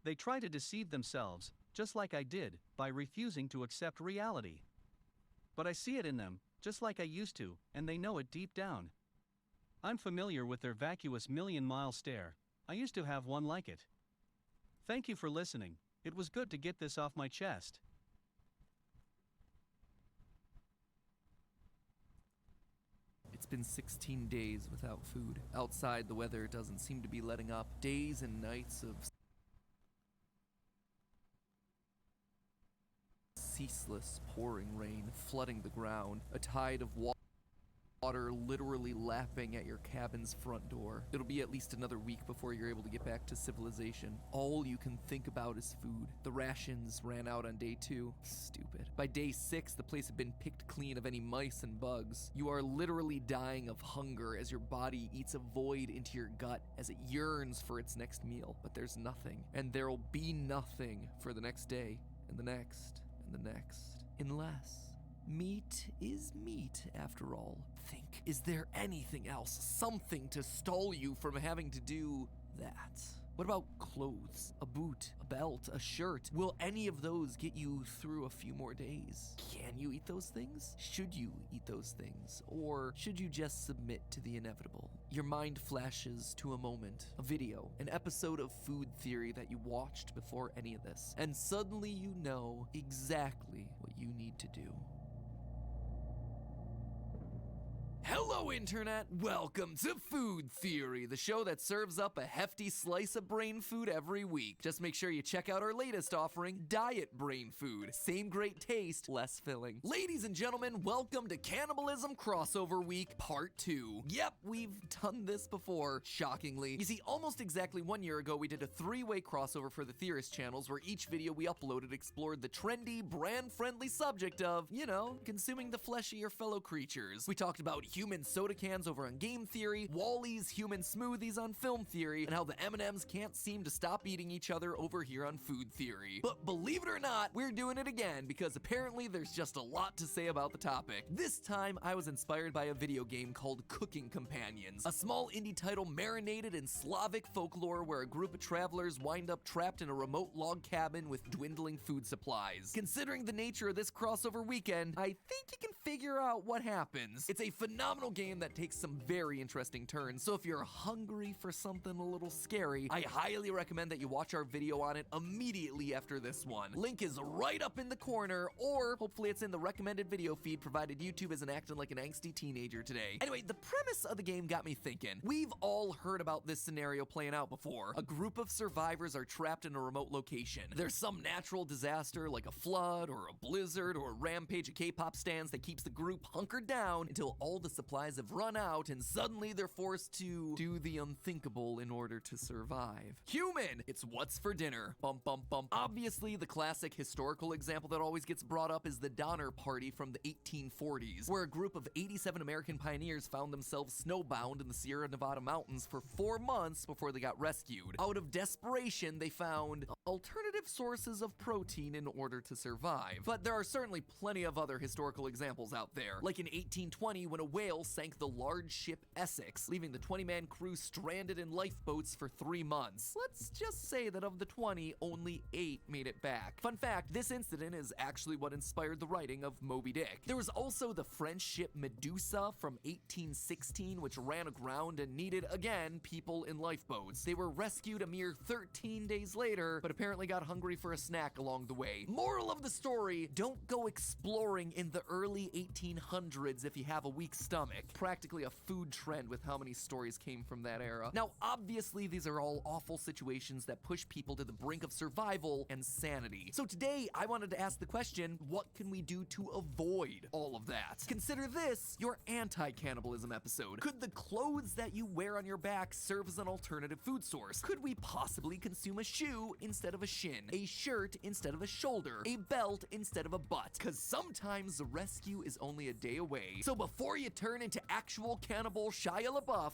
They try to deceive themselves, just like I did, by refusing to accept reality. But I see it in them, just like I used to, and they know it deep down. I'm familiar with their vacuous million-mile stare. I used to have one like it. Thank you for listening. It was good to get this off my chest. It's been 16 days without food. Outside, the weather doesn't seem to be letting up. Days and nights of ceaseless pouring rain, flooding the ground. A tide of water literally lapping at your cabin's front door. It'll be at least another week before you're able to get back to civilization. All you can think about is food. The rations ran out on day 2. Stupid. By day 6, the place had been picked clean of any mice and bugs. You are literally dying of hunger as your body eats a void into your gut as it yearns for its next meal. But there's nothing, and there'll be nothing for the next day, and the next, and the next. Unless meat is meat, after all. Think, is there anything else, something to stall you from having to do that? What about clothes, a boot, a belt, a shirt? Will any of those get you through a few more days? Can you eat those things? Should you eat those things? Or should you just submit to the inevitable? Your mind flashes to a moment, a video, an episode of Food Theory that you watched before any of this, and suddenly you know exactly what you need to do. Hello, Internet! Welcome to Food Theory, the show that serves up a hefty slice of brain food every week. Just make sure you check out our latest offering, Diet Brain Food. Same great taste, less filling. Ladies and gentlemen, welcome to Cannibalism Crossover Week Part 2. Yep, we've done this before, shockingly. You see, almost exactly 1 year ago, we did a 3-way crossover for the Theorist channels where each video we uploaded explored the trendy, brand-friendly subject of, consuming the flesh of your fellow creatures. We talked about human soda cans over on game theory, Wally's human smoothies on film theory, and how the M&Ms can't seem to stop eating each other over here on food theory. But believe it or not, we're doing it again because apparently there's just a lot to say about the topic. This time, I was inspired by a video game called Cooking Companions, a small indie title marinated in Slavic folklore where a group of travelers wind up trapped in a remote log cabin with dwindling food supplies. Considering the nature of this crossover weekend, I think you can figure out what happens. It's a phenomenal game that takes some very interesting turns, so if you're hungry for something a little scary, I highly recommend that you watch our video on it immediately after this one. Link is right up in the corner, or hopefully it's in the recommended video feed provided YouTube isn't acting like an angsty teenager today. Anyway, the premise of the game got me thinking. We've all heard about this scenario playing out before. A group of survivors are trapped in a remote location. There's some natural disaster like a flood or a blizzard or a rampage of K-pop stans that keeps the group hunkered down until all the supplies have run out and suddenly they're forced to do the unthinkable in order to survive. Human! It's what's for dinner. Bum bum bum. Obviously, the classic historical example that always gets brought up is the Donner Party from the 1840s, where a group of 87 American pioneers found themselves snowbound in the Sierra Nevada mountains for 4 months before they got rescued. Out of desperation, they found alternative sources of protein in order to survive. But there are certainly plenty of other historical examples out there, like in 1820 when a whale sank the large ship Essex, leaving the 20-man crew stranded in lifeboats for 3 months. Let's just say that of the 20, only 8 made it back. Fun fact, this incident is actually what inspired the writing of Moby Dick. There was also the French ship Medusa from 1816, which ran aground and needed, again, people in lifeboats. They were rescued a mere 13 days later, but apparently got hungry for a snack along the way. Moral of the story, don't go exploring in the early 1800s if you have a weak stomach. Practically a food trend with how many stories came from that era. Now, obviously, these are all awful situations that push people to the brink of survival and sanity. So today, I wanted to ask the question, what can we do to avoid all of that? Consider this your anti-cannibalism episode. Could the clothes that you wear on your back serve as an alternative food source? Could we possibly consume a shoe instead of a shin, a shirt instead of a shoulder, a belt instead of a butt? Because sometimes the rescue is only a day away. So before you turn into actual cannibal Shia LaBeouf,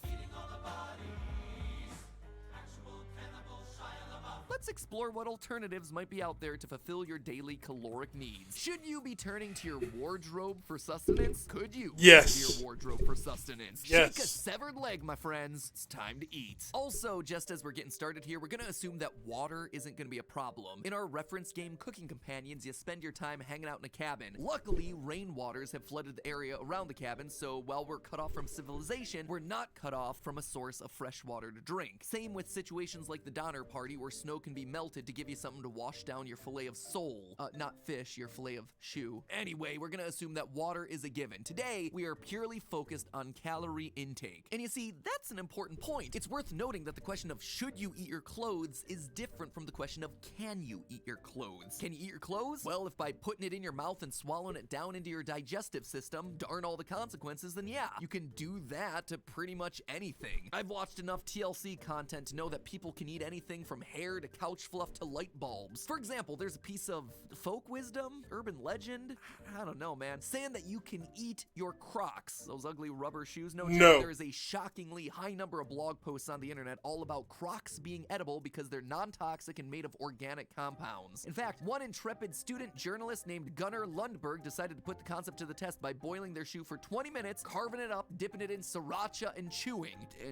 let's explore what alternatives might be out there to fulfill your daily caloric needs. Should you be turning to your wardrobe for sustenance? Could you? Yes. Turn to your wardrobe for sustenance. Yes. Shake a severed leg, my friends. It's time to eat. Also, just as we're getting started here, we're gonna assume that water isn't gonna be a problem. In our reference game Cooking Companions, you spend your time hanging out in a cabin. Luckily, rainwaters have flooded the area around the cabin, so while we're cut off from civilization, we're not cut off from a source of fresh water to drink. Same with situations like the Donner Party, where snow can be melted to give you something to wash down your fillet of sole. Not fish, your fillet of shoe. Anyway, we're gonna assume that water is a given. Today, we are purely focused on calorie intake. And you see, that's an important point. It's worth noting that the question of should you eat your clothes is different from the question of can you eat your clothes? Can you eat your clothes? Well, if by putting it in your mouth and swallowing it down into your digestive system, darn all the consequences, then yeah, you can do that to pretty much anything. I've watched enough TLC content to know that people can eat anything from hair to couch fluff to light bulbs. For example, there's a piece of folk wisdom, urban legend, I don't know, man, saying that you can eat your Crocs, those ugly rubber shoes. No. There is a shockingly high number of blog posts on the internet all about Crocs being edible because they're non-toxic and made of organic compounds. In fact, one intrepid student journalist named Gunnar Lundberg decided to put the concept to the test by boiling their shoe for 20 minutes, carving it up, dipping it in sriracha, and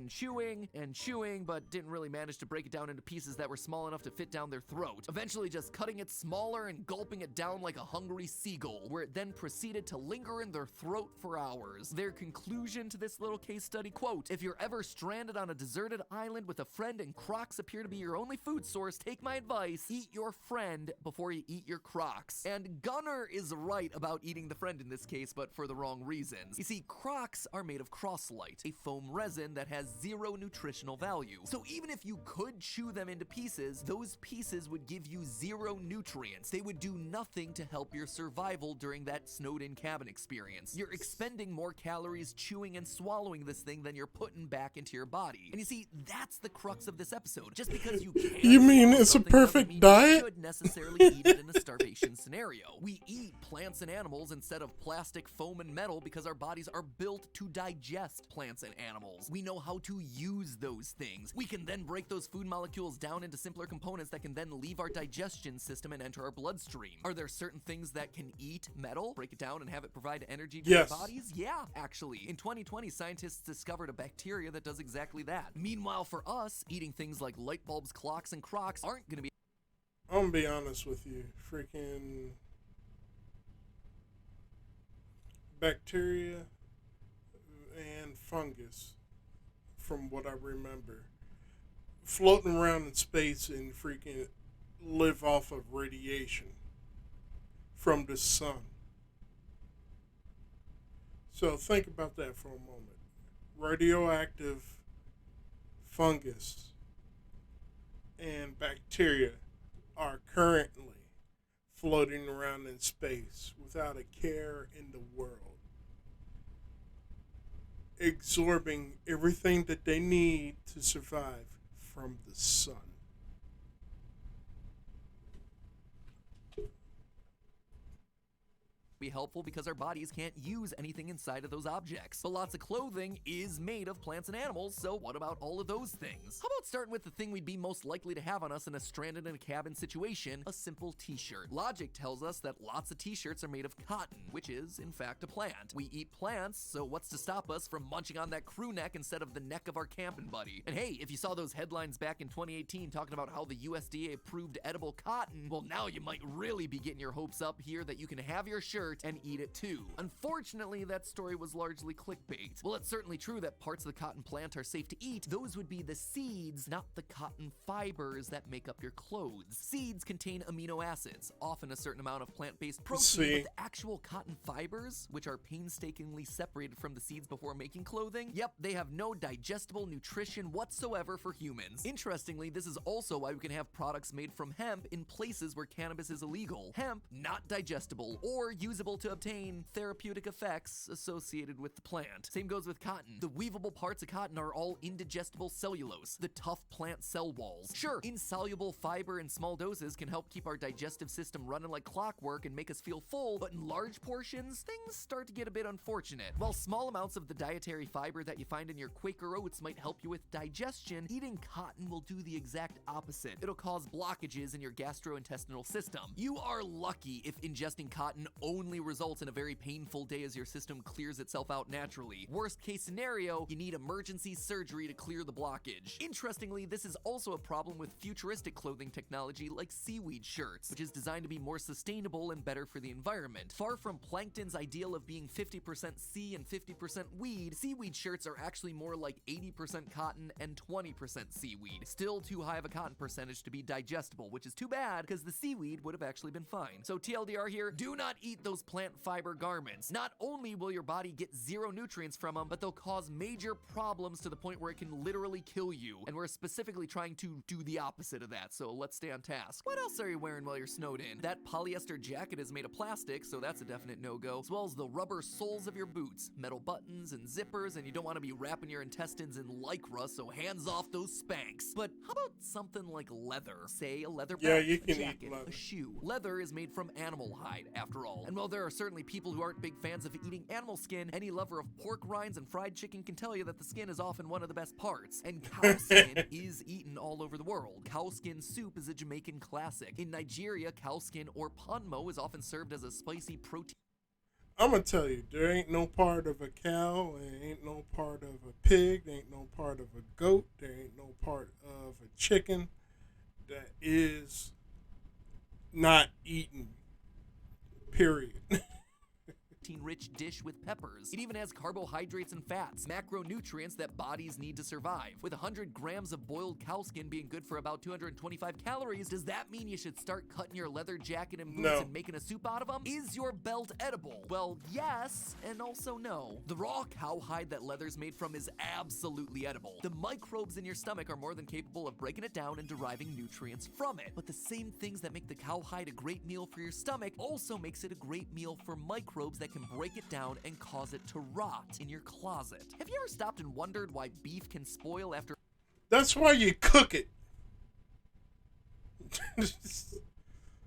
chewing, but didn't really manage to break it down into pieces that were small enough to fit down their throat, eventually just cutting it smaller and gulping it down like a hungry seagull, where it then proceeded to linger in their throat for hours. Their conclusion to this little case study, quote, "If you're ever stranded on a deserted island with a friend and Crocs appear to be your only food source, take my advice, eat your friend before you eat your Crocs." And Gunnar is right about eating the friend in this case, but for the wrong reasons. You see, Crocs are made of crosslite, a foam resin that has zero nutritional value. So even if you could chew them into pieces, those those pieces would give you 0 nutrients. They would do nothing to help your survival during that snowed-in cabin experience. You're expending more calories chewing and swallowing this thing than you're putting back into your body. And you see, that's the crux of this episode. Just because you can You mean swallow it's a something doesn't perfect mean diet? you should necessarily eat it in a starvation scenario. We eat plants and animals instead of plastic, foam, and metal because our bodies are built to digest plants and animals. We know how to use those things. We can then break those food molecules down into simpler components that can then leave our digestion system and enter our bloodstream. Are there certain things that can eat metal, break it down, and have it provide energy to Yes. our bodies? Yeah, actually. In 2020, scientists discovered a bacteria that does exactly that. Meanwhile, for us, eating things like light bulbs, clocks, and Crocs aren't going to be I'm gonna be honest with you. Freaking bacteria and fungus, from what I remember, floating around in space and freaking live off of radiation from the sun. So think about that for a moment. Radioactive fungus and bacteria are currently floating around in space without a care in the world, absorbing everything that they need to survive from the sun. be helpful because our bodies can't use anything inside of those objects. But lots of clothing is made of plants and animals, so what about all of those things? How about starting with the thing we'd be most likely to have on us in a stranded in a cabin situation, a simple t-shirt. Logic tells us that lots of t-shirts are made of cotton, which is, in fact, a plant. We eat plants, so what's to stop us from munching on that crew neck instead of the neck of our camping buddy? And hey, if you saw those headlines back in 2018 talking about how the USDA approved edible cotton, well, now you might really be getting your hopes up here that you can have your shirt and eat it too. Unfortunately, that story was largely clickbait. Well, it's certainly true that parts of the cotton plant are safe to eat. Those would be the seeds, not the cotton fibers that make up your clothes. Seeds contain amino acids, often a certain amount of plant-based protein, but the actual cotton fibers, which are painstakingly separated from the seeds before making clothing, yep, they have no digestible nutrition whatsoever for humans. Interestingly, this is also why we can have products made from hemp in places where cannabis is illegal. Hemp, not digestible or usable to obtain therapeutic effects associated with the plant. Same goes with cotton. The weavable parts of cotton are all indigestible cellulose, the tough plant cell walls. Sure, insoluble fiber in small doses can help keep our digestive system running like clockwork and make us feel full, but in large portions, things start to get a bit unfortunate. While small amounts of the dietary fiber that you find in your Quaker oats might help you with digestion, eating cotton will do the exact opposite. It'll cause blockages in your gastrointestinal system. You are lucky if ingesting cotton only results in a very painful day as your system clears itself out naturally. Worst case scenario, you need emergency surgery to clear the blockage. Interestingly, this is also a problem with futuristic clothing technology like seaweed shirts, which is designed to be more sustainable and better for the environment. Far from plankton's ideal of being 50% sea and 50% weed, seaweed shirts are actually more like 80% cotton and 20% seaweed. Still too high of a cotton percentage to be digestible, which is too bad because the seaweed would have actually been fine. So TLDR here, do not eat those plant fiber garments. Not only will your body get zero nutrients from them, but they'll cause major problems to the point where it can literally kill you. And we're specifically trying to do the opposite of that, so let's stay on task. What else are you wearing while you're snowed in? That polyester jacket is made of plastic, so that's a definite no-go, as well as the rubber soles of your boots, metal buttons and zippers, and you don't want to be wrapping your intestines in Lycra, so hands off those Spanx. But how about something like leather? Say a leather belt, you can a jacket, eat leather. a shoe. Leather is made from animal hide, after all. And while there are certainly people who aren't big fans of eating animal skin, any lover of pork rinds and fried chicken can tell you that the skin is often one of the best parts. And cow skin is eaten all over the world. Cow skin soup is a Jamaican classic. In Nigeria, cow skin or ponmo is often served as a spicy protein. I'm gonna tell you, there ain't no part of a cow, there ain't no part of a pig, there ain't no part of a goat, there ain't no part of a chicken that is not eaten. Period. protein-rich dish with peppers. It even has carbohydrates and fats, macronutrients that bodies need to survive. With 100 grams of boiled cow skin being good for about 225 calories, does that mean you should start cutting your leather jacket and boots and making a soup out of them? Is your belt edible? Well, yes, and also no. The raw cowhide that leather's made from is absolutely edible. The microbes in your stomach are more than capable of breaking it down and deriving nutrients from it. But the same things that make the cowhide a great meal for your stomach also makes it a great meal for microbes that can break it down and cause it to rot in your closet. Have you ever stopped and wondered why beef can spoil after... That's why you cook it.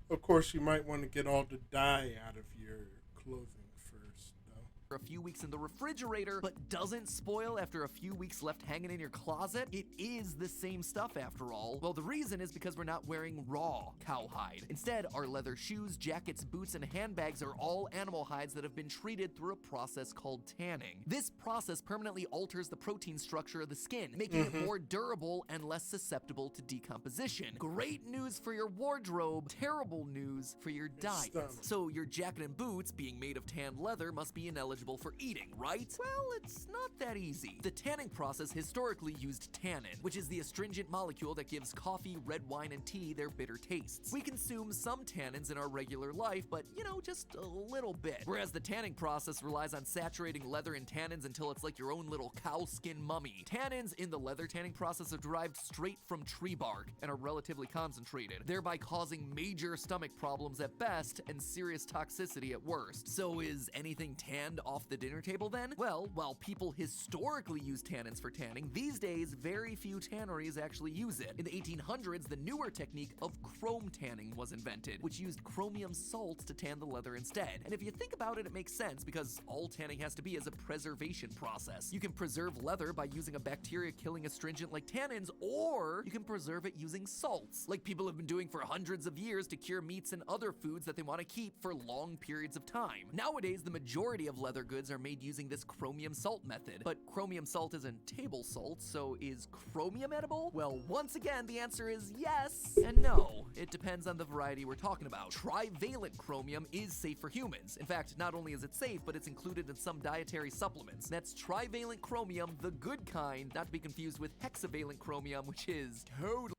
Of course, you might want to get all the dye out of your clothing first, though. A few weeks in the refrigerator, but doesn't spoil after a few weeks left hanging in your closet? It is the same stuff after all. Well, the reason is because we're not wearing raw cowhide. Instead, our leather shoes, jackets, boots, and handbags are all animal hides that have been treated through a process called tanning. This process permanently alters the protein structure of the skin, making it more durable and less susceptible to decomposition. Great news for your wardrobe, terrible news for your diet. So your jacket and boots, being made of tanned leather, must be ineligible for eating, right? Well, it's not that easy. The tanning process historically used tannin, which is the astringent molecule that gives coffee, red wine, and tea their bitter tastes. We consume some tannins in our regular life, but, you know, just a little bit. Whereas the tanning process relies on saturating leather in tannins until it's like your own little cow skin mummy. Tannins in the leather tanning process are derived straight from tree bark and are relatively concentrated, thereby causing major stomach problems at best and serious toxicity at worst. So is anything tanned off the dinner table then? Well, while people historically use tannins for tanning, these days very few tanneries actually use it. In the 1800s, the newer technique of chrome tanning was invented, which used chromium salts to tan the leather instead. And if you think about it, it makes sense because all tanning has to be is a preservation process. You can preserve leather by using a bacteria-killing astringent like tannins, or you can preserve it using salts, like people have been doing for hundreds of years to cure meats and other foods that they want to keep for long periods of time. Nowadays, the majority of leather goods are made using this chromium salt method. But chromium salt isn't table salt, so is chromium edible? Well, once again, the answer is yes and no. It depends on the variety we're talking about. Trivalent chromium is safe for humans. In fact, not only is it safe, but it's included in some dietary supplements. That's trivalent chromium, the good kind, not to be confused with hexavalent chromium, which is totally...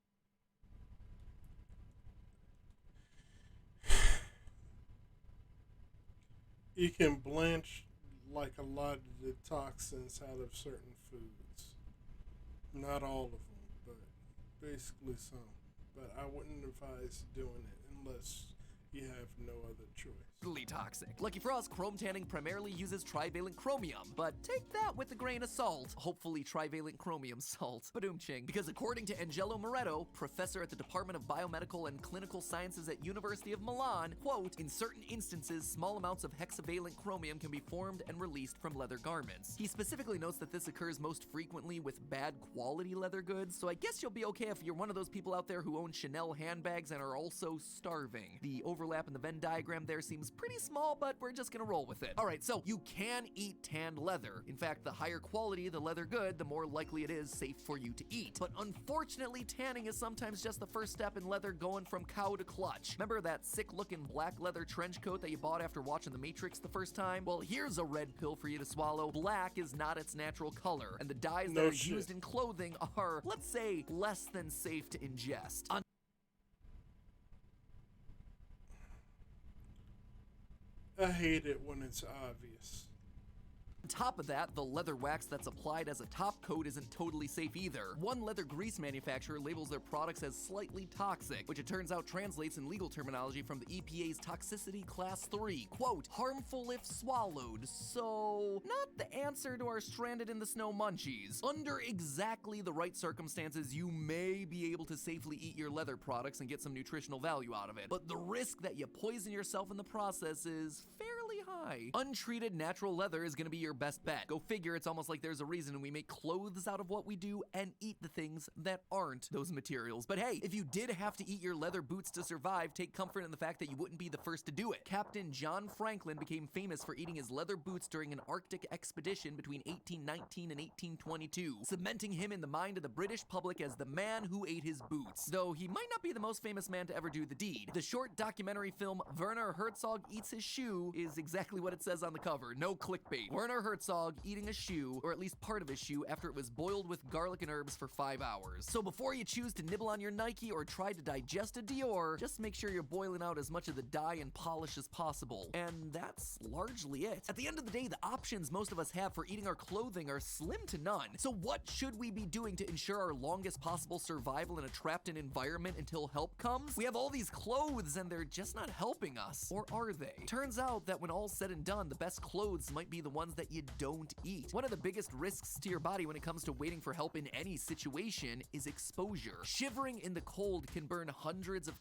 You can blanch like a lot of the toxins out of certain foods. Not all of them, but basically some. But I wouldn't advise doing it unless you have no other choice. Toxic. Lucky for us, chrome tanning primarily uses trivalent chromium, but take that with a grain of salt. Hopefully trivalent chromium salt. Ba-doom-ching. Because according to Angelo Moretto, professor at the Department of Biomedical and Clinical Sciences at University of Milan, quote, in certain instances, small amounts of hexavalent chromium can be formed and released from leather garments. He specifically notes that this occurs most frequently with bad quality leather goods, so I guess you'll be okay if you're one of those people out there who own Chanel handbags and are also starving. The overlap in the Venn diagram there seems pretty small, but we're just gonna roll with it. Alright, so you can eat tanned leather. In fact, the higher quality the leather good, the more likely it is safe for you to eat. But unfortunately, tanning is sometimes just the first step in leather going from cow to clutch. Remember that sick-looking black leather trench coat that you bought after watching The Matrix the first time? Well, here's a red pill for you to swallow. Black is not its natural color, and the dyes that are used in clothing are, let's say, less than safe to ingest. I hate it when it's obvious. On top of that, the leather wax that's applied as a top coat isn't totally safe either. One leather grease manufacturer labels their products as slightly toxic, which it turns out translates in legal terminology from the EPA's Toxicity Class 3, quote, harmful if swallowed, so not the answer to our stranded in the snow munchies. Under exactly the right circumstances, you may be able to safely eat your leather products and get some nutritional value out of it, but the risk that you poison yourself in the process is fairly high. Untreated natural leather is gonna be your best bet. Go figure, it's almost like there's a reason we make clothes out of what we do and eat the things that aren't those materials. But hey, if you did have to eat your leather boots to survive, take comfort in the fact that you wouldn't be the first to do it. Captain John Franklin became famous for eating his leather boots during an Arctic expedition between 1819 and 1822, cementing him in the mind of the British public as the man who ate his boots. Though he might not be the most famous man to ever do the deed. The short documentary film Werner Herzog Eats His Shoe is exactly exactly what it says on the cover. No clickbait. Werner Herzog eating a shoe, or at least part of his shoe, after it was boiled with garlic and herbs for 5 hours. So before you choose to nibble on your Nike or try to digest a Dior, just make sure you're boiling out as much of the dye and polish as possible. And that's largely it. At the end of the day, the options most of us have for eating our clothing are slim to none. So what should we be doing to ensure our longest possible survival in a trapped-in environment until help comes? We have all these clothes and they're just not helping us. Or are they? Turns out that when all's said and done, the best clothes might be the ones that you don't eat. One of the biggest risks to your body when it comes to waiting for help in any situation is exposure. Shivering in the cold can burn hundreds of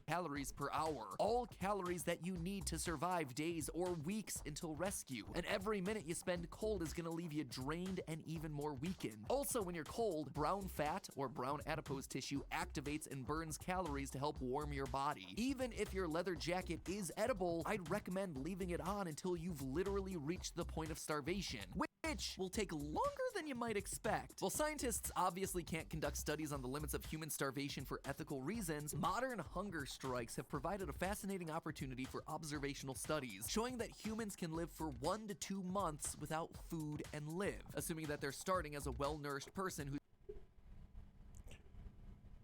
calories per hour. All calories that you need to survive days or weeks until rescue. And every minute you spend cold is gonna leave you drained and even more weakened. Also, when you're cold, brown fat or brown adipose tissue activates and burns calories to help warm your body. Even if your leather jacket is edible, I'd recommend leaving it on until you've literally reached the point of starvation, which will take longer than you might expect. While scientists obviously can't conduct studies on the limits of human starvation for ethical reasons, modern hunger strikes have provided a fascinating opportunity for observational studies, showing that humans can live for 1 to 2 months without food and live, assuming that they're starting as a well-nourished person who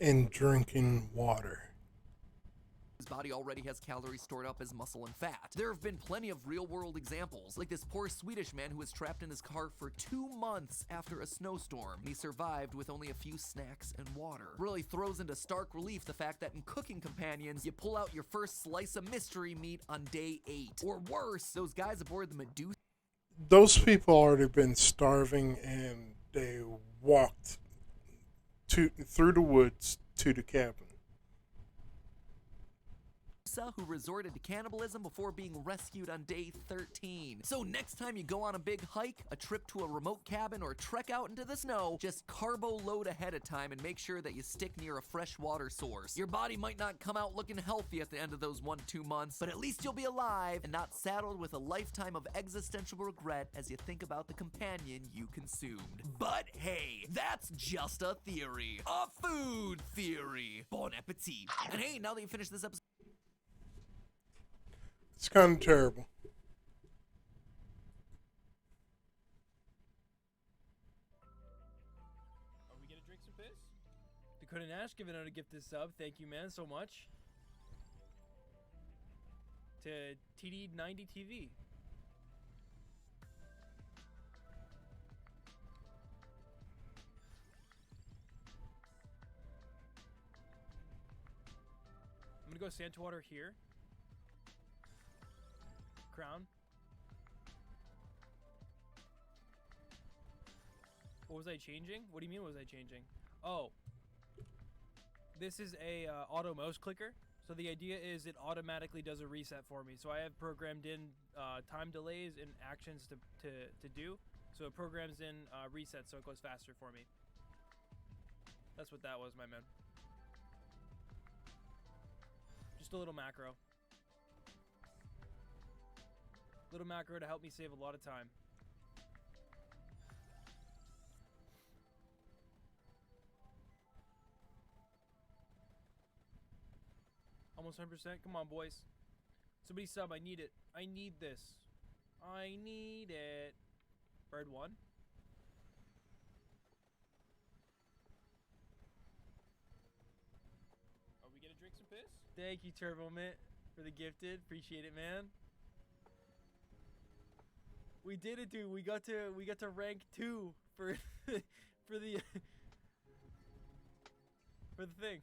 And drinking water. his body already has calories stored up as muscle and fat. There have been plenty of real-world examples, like this poor Swedish man who was trapped in his car for 2 months after a snowstorm, and he survived with only a few snacks and water. Really throws into stark relief the fact that in Cooking Companions, you pull out your first slice of mystery meat on day 8. Or worse, those guys aboard the Medusa. Those people already been starving and they walked through the woods to the cabin. Who resorted to cannibalism before being rescued on day 13. So next time you go on a big hike, a trip to a remote cabin, or trek out into the snow, just carbo load ahead of time and make sure that you stick near a fresh water source. Your body might not come out looking healthy at the end of those 1 to 2 months, but at least you'll be alive and not saddled with a lifetime of existential regret as you think about the companion you consumed. But hey, that's just a theory. A food theory. Bon appetit. And hey, now that you finished this episode, It's kind of terrible. Are we gonna drink some piss? Dakota Nash giving out a gift this sub. Thank you, man, so much. To TD90 TV. I'm gonna go Sandwater here. Crown. What was I changing? What do you mean was I changing? Oh. This is a auto mouse clicker. So the idea is it automatically does a reset for me. So I have programmed in time delays and actions to do. So it programs in resets so it goes faster for me. That's what that was, my man. Just a little macro. Little macro to help me save a lot of time. Almost 100%. Come on, boys. Somebody sub. I need it. I need this. I need it. Bird 1. Are we gonna drink some piss? Thank you, Turbo Mint, for the gifted. Appreciate it, man. We did it, dude. We got to rank 2 for for the for the thing.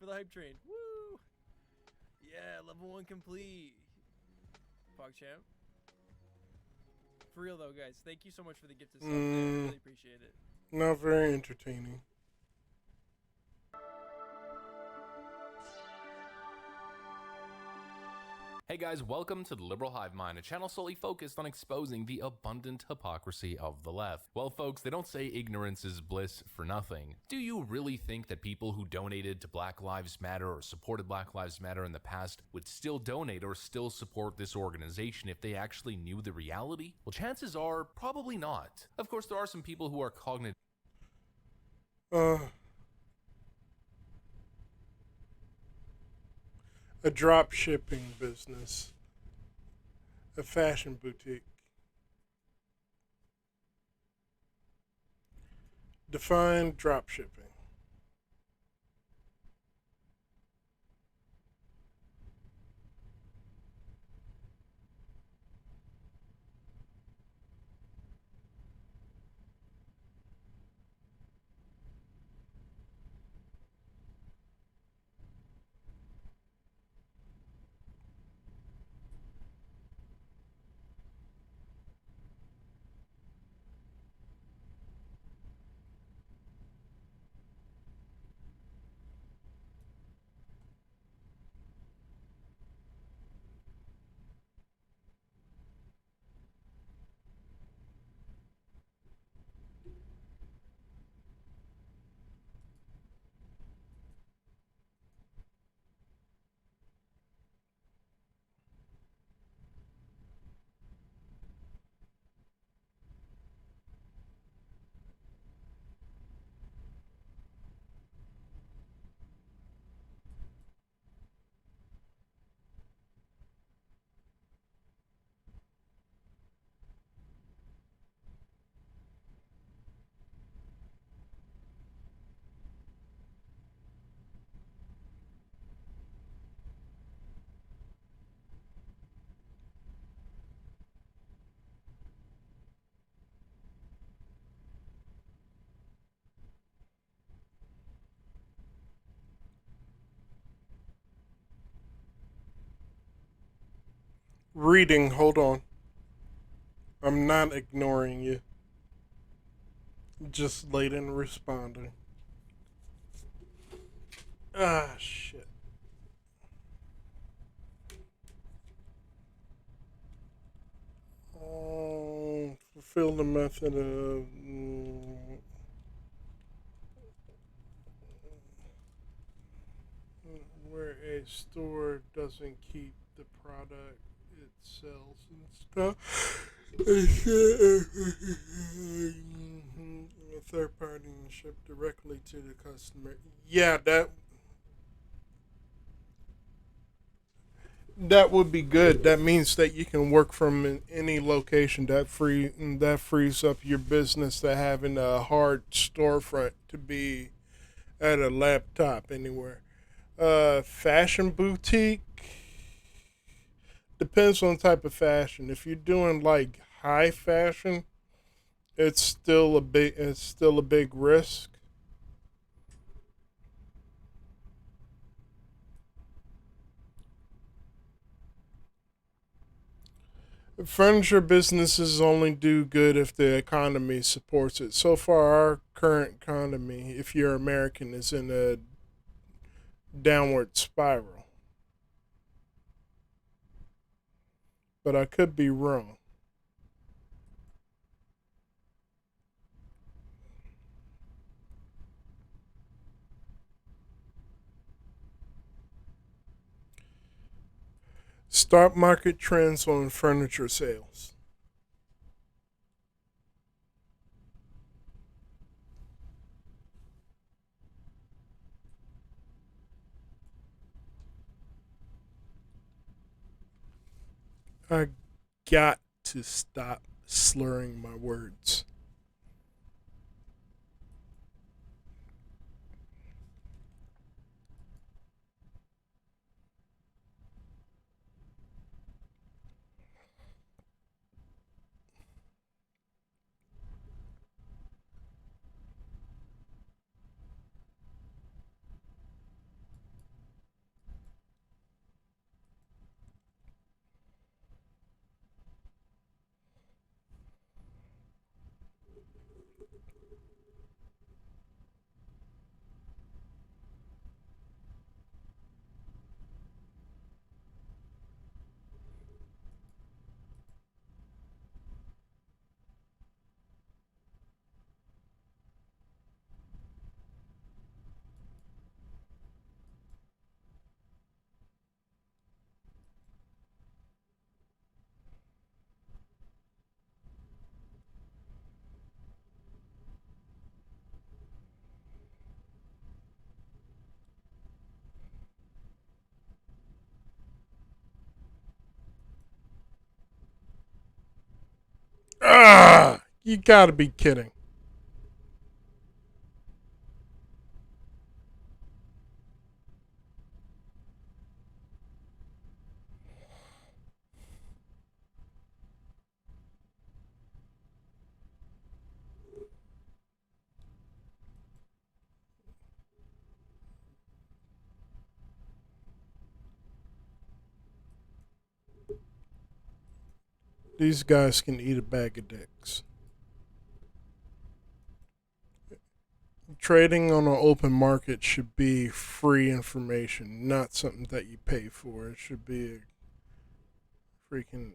For the hype train. Woo! Yeah, level 1 complete. PogChamp. For real though, guys. Thank you so much for the gift of stuff. I really appreciate it. Not very entertaining. Hey guys, welcome to the Liberal Hive Mind, a channel solely focused on exposing the abundant hypocrisy of the left. Well folks, they don't say ignorance is bliss for nothing. Do you really think that people who donated to Black Lives Matter or supported Black Lives Matter in the past would still donate or still support this organization if they actually knew the reality? Well, chances are probably not. Of course, there are some people who are cognitive. A drop shipping business. A fashion boutique. Define drop shipping. Reading, hold on. I'm not ignoring you. Just late in responding. Ah, shit. Fulfill the method of. Where a store doesn't keep the product it sells and stuff. A third party and ship directly to the customer. Yeah, that would be good. That means that you can work from any location. That frees up your business to having a hard storefront to be at a laptop anywhere. Fashion boutique depends on the type of fashion. If you're doing like high fashion, it's still a big risk. Furniture businesses only do good if the economy supports it. So far, our current economy, if you're American, is in a downward spiral. But I could be wrong. Stock market trends on furniture sales. I got to stop slurring my words. You gotta be kidding. These guys can eat a bag of dicks. Trading on an open market should be free information, not something that you pay for. It should be a freaking.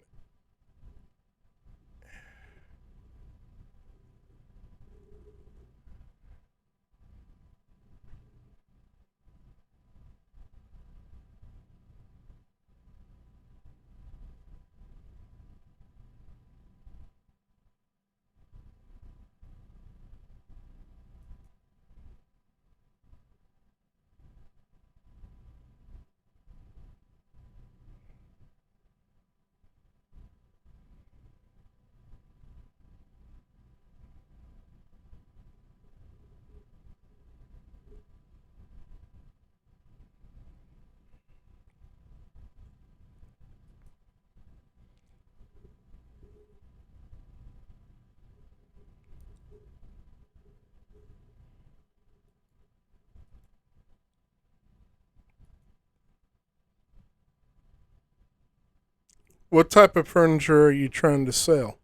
What type of furniture are you trying to sell?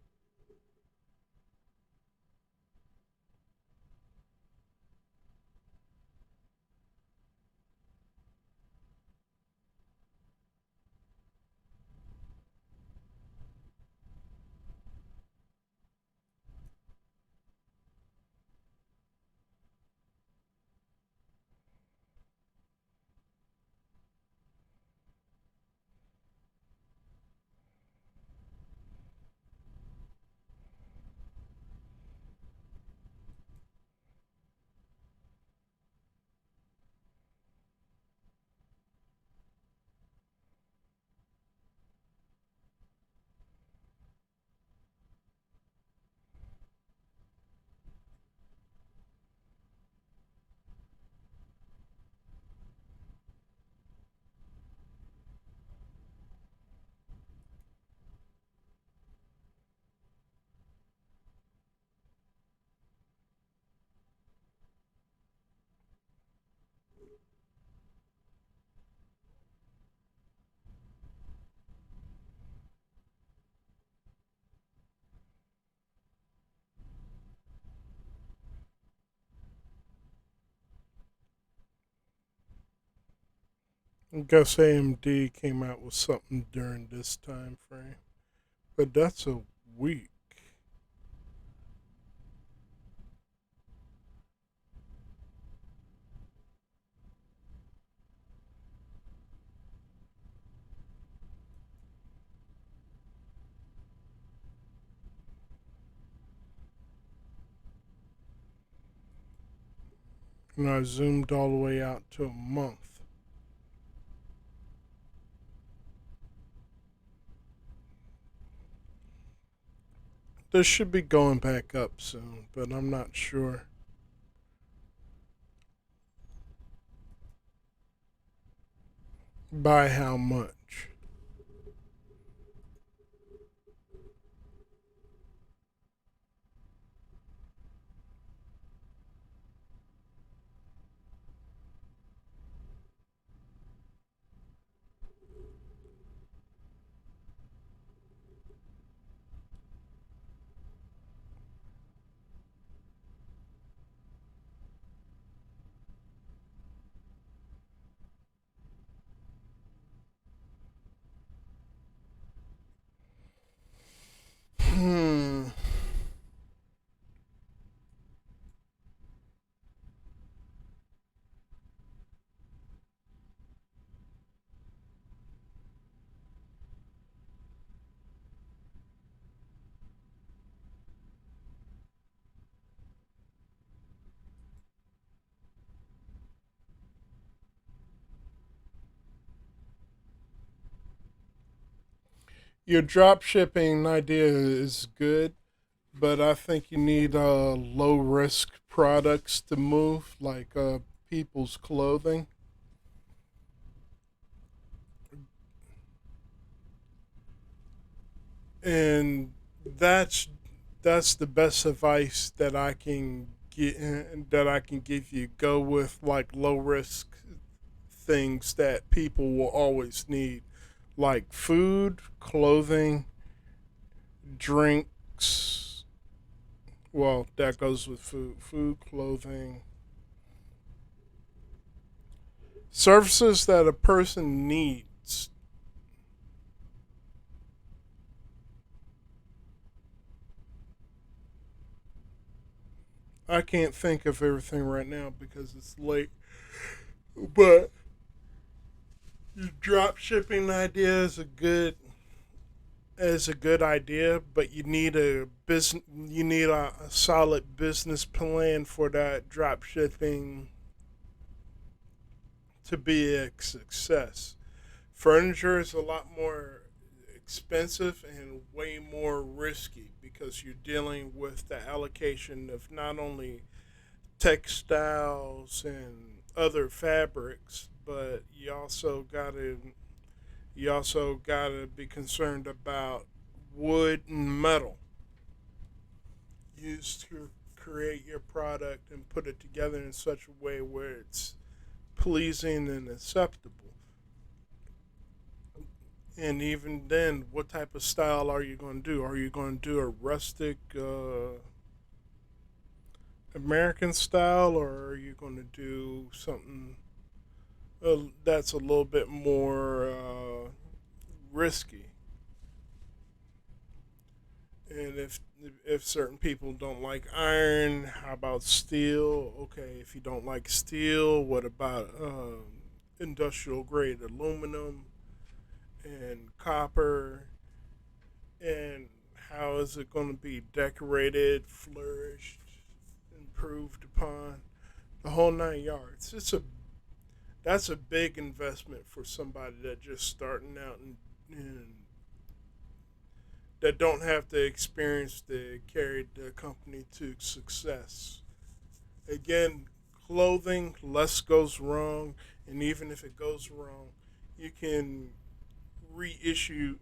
I guess AMD came out with something during this time frame, but that's a week. And I zoomed all the way out to a month. This should be going back up soon, but I'm not sure. By how much? Hmm. Your drop shipping idea is good. but I think you need low risk products to move, like people's clothing. And that's that's the best advice that I can give you. Go with like low risk things that people will always need, like food, clothing, drinks. Well, that goes with food, clothing, services that a person needs. I can't think of everything right now because it's late, but your drop shipping idea is a good idea, but you need a solid business plan for that drop shipping to be a success. Furniture is a lot more expensive and way more risky because you're dealing with the allocation of not only textiles and other fabrics, but you also gotta be concerned about wood and metal used to create your product and put it together in such a way where it's pleasing and acceptable. And even then, what type of style are you going to do? Are you going to do a rustic American style, or are you going to do something that's a little bit more risky? And if certain people don't like iron, how about steel? Okay, if you don't like steel, what about industrial grade aluminum and copper? And how is it going to be decorated, flourished, improved upon? The whole 9 yards. That's a big investment for somebody that just starting out and that don't have the experience to carry the company to success. Again, clothing, less goes wrong, and even if it goes wrong, you can reissue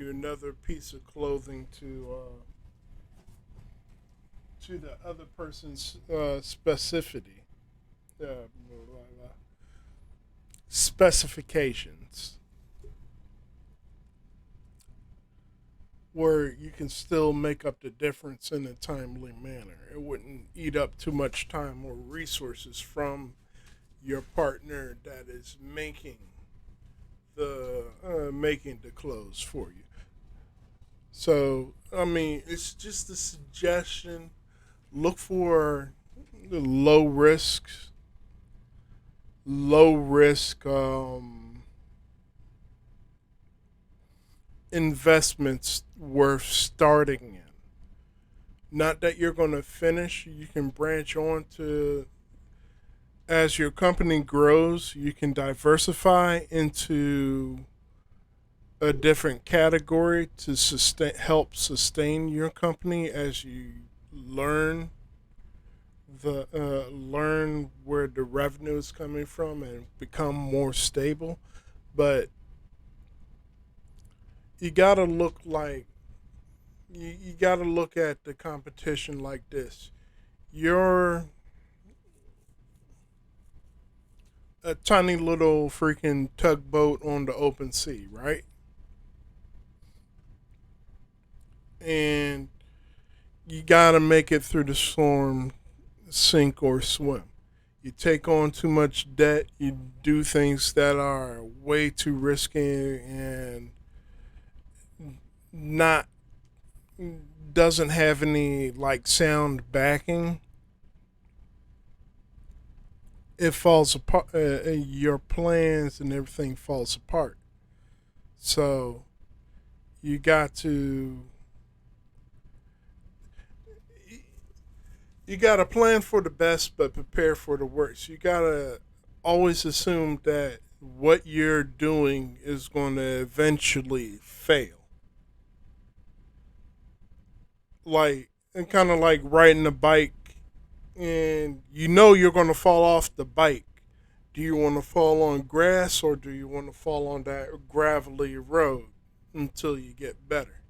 another piece of clothing to the other person's specificity, uh, specifications, where you can still make up the difference in a timely manner. It wouldn't eat up too much time or resources from your partner that is making the clothes for you. So I mean, it's just a suggestion. Look for the low risk investments worth starting in. Not that you're going to finish. You can branch on to as your company grows. You can diversify into a different category to help sustain your company as you learn learn where the revenue is coming from and become more stable. But you gotta look like you gotta look at the competition like this. You're a tiny little freaking tugboat on the open sea, right? And you gotta make it through the storm, sink or swim. You take on too much debt, you do things that are way too risky and not doesn't have any like sound backing. It falls apart. Your plans and everything falls apart. So you got to you got to plan for the best, but prepare for the worst. You got to always assume that what you're doing is going to eventually fail. like, and kind of like riding a bike, and you know you're gonna fall off the bike. Do you want to fall on grass or do you want to fall on that gravelly road until you get better?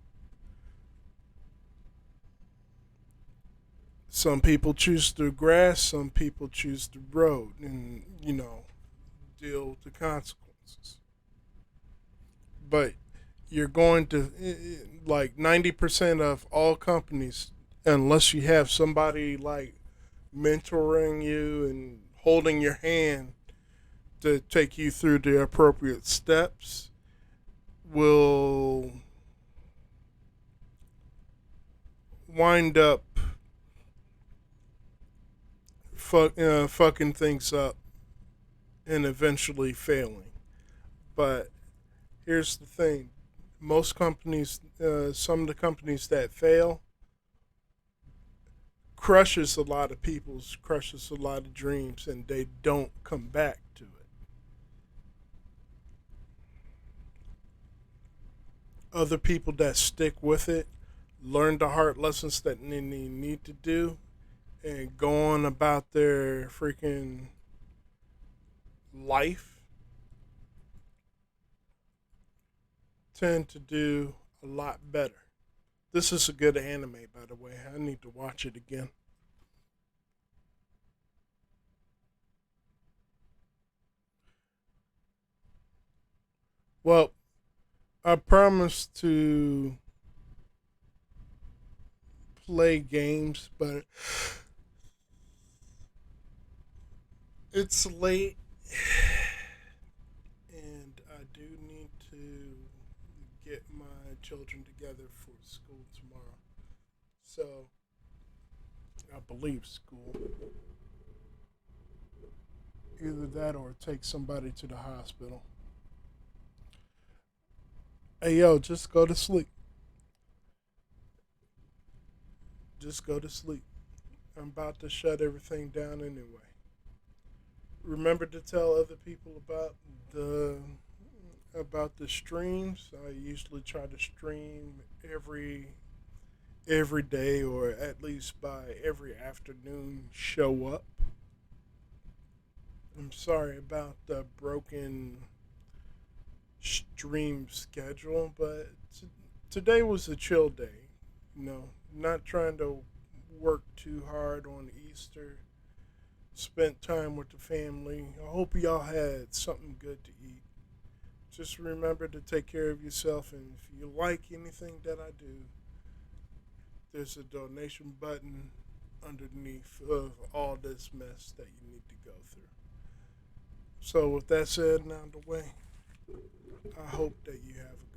Some people choose the grass, some people choose the road, and deal with the consequences. But you're going to, like 90% of all companies, unless you have somebody like mentoring you and holding your hand to take you through the appropriate steps, will wind up fucking things up and eventually failing. But here's the thing: most companies, some of the companies that fail, crushes a lot of people's, crushes a lot of dreams, and they don't come back to it. Other people that stick with it learn the hard lessons that they need to do and go on about their freaking life tend to do a lot better. This is a good anime, by the way. I need to watch it again. Well, I promise to play games, but it's late and I do need to get my children together for school tomorrow. So, I believe school. Either that or take somebody to the hospital. Hey, yo, just go to sleep. Just go to sleep. I'm about to shut everything down anyway. Remember to tell other people about the streams. I usually try to stream every day, or at least by every afternoon show up. I'm sorry about the broken stream schedule, but today was a chill day. Not trying to work too hard on Easter. Spent time with the family. I hope y'all had something good to eat. Just remember to take care of yourself, and if you like anything that I do, there's a donation button underneath of all this mess that you need to go through. So with that said and out of the way, I hope that you have a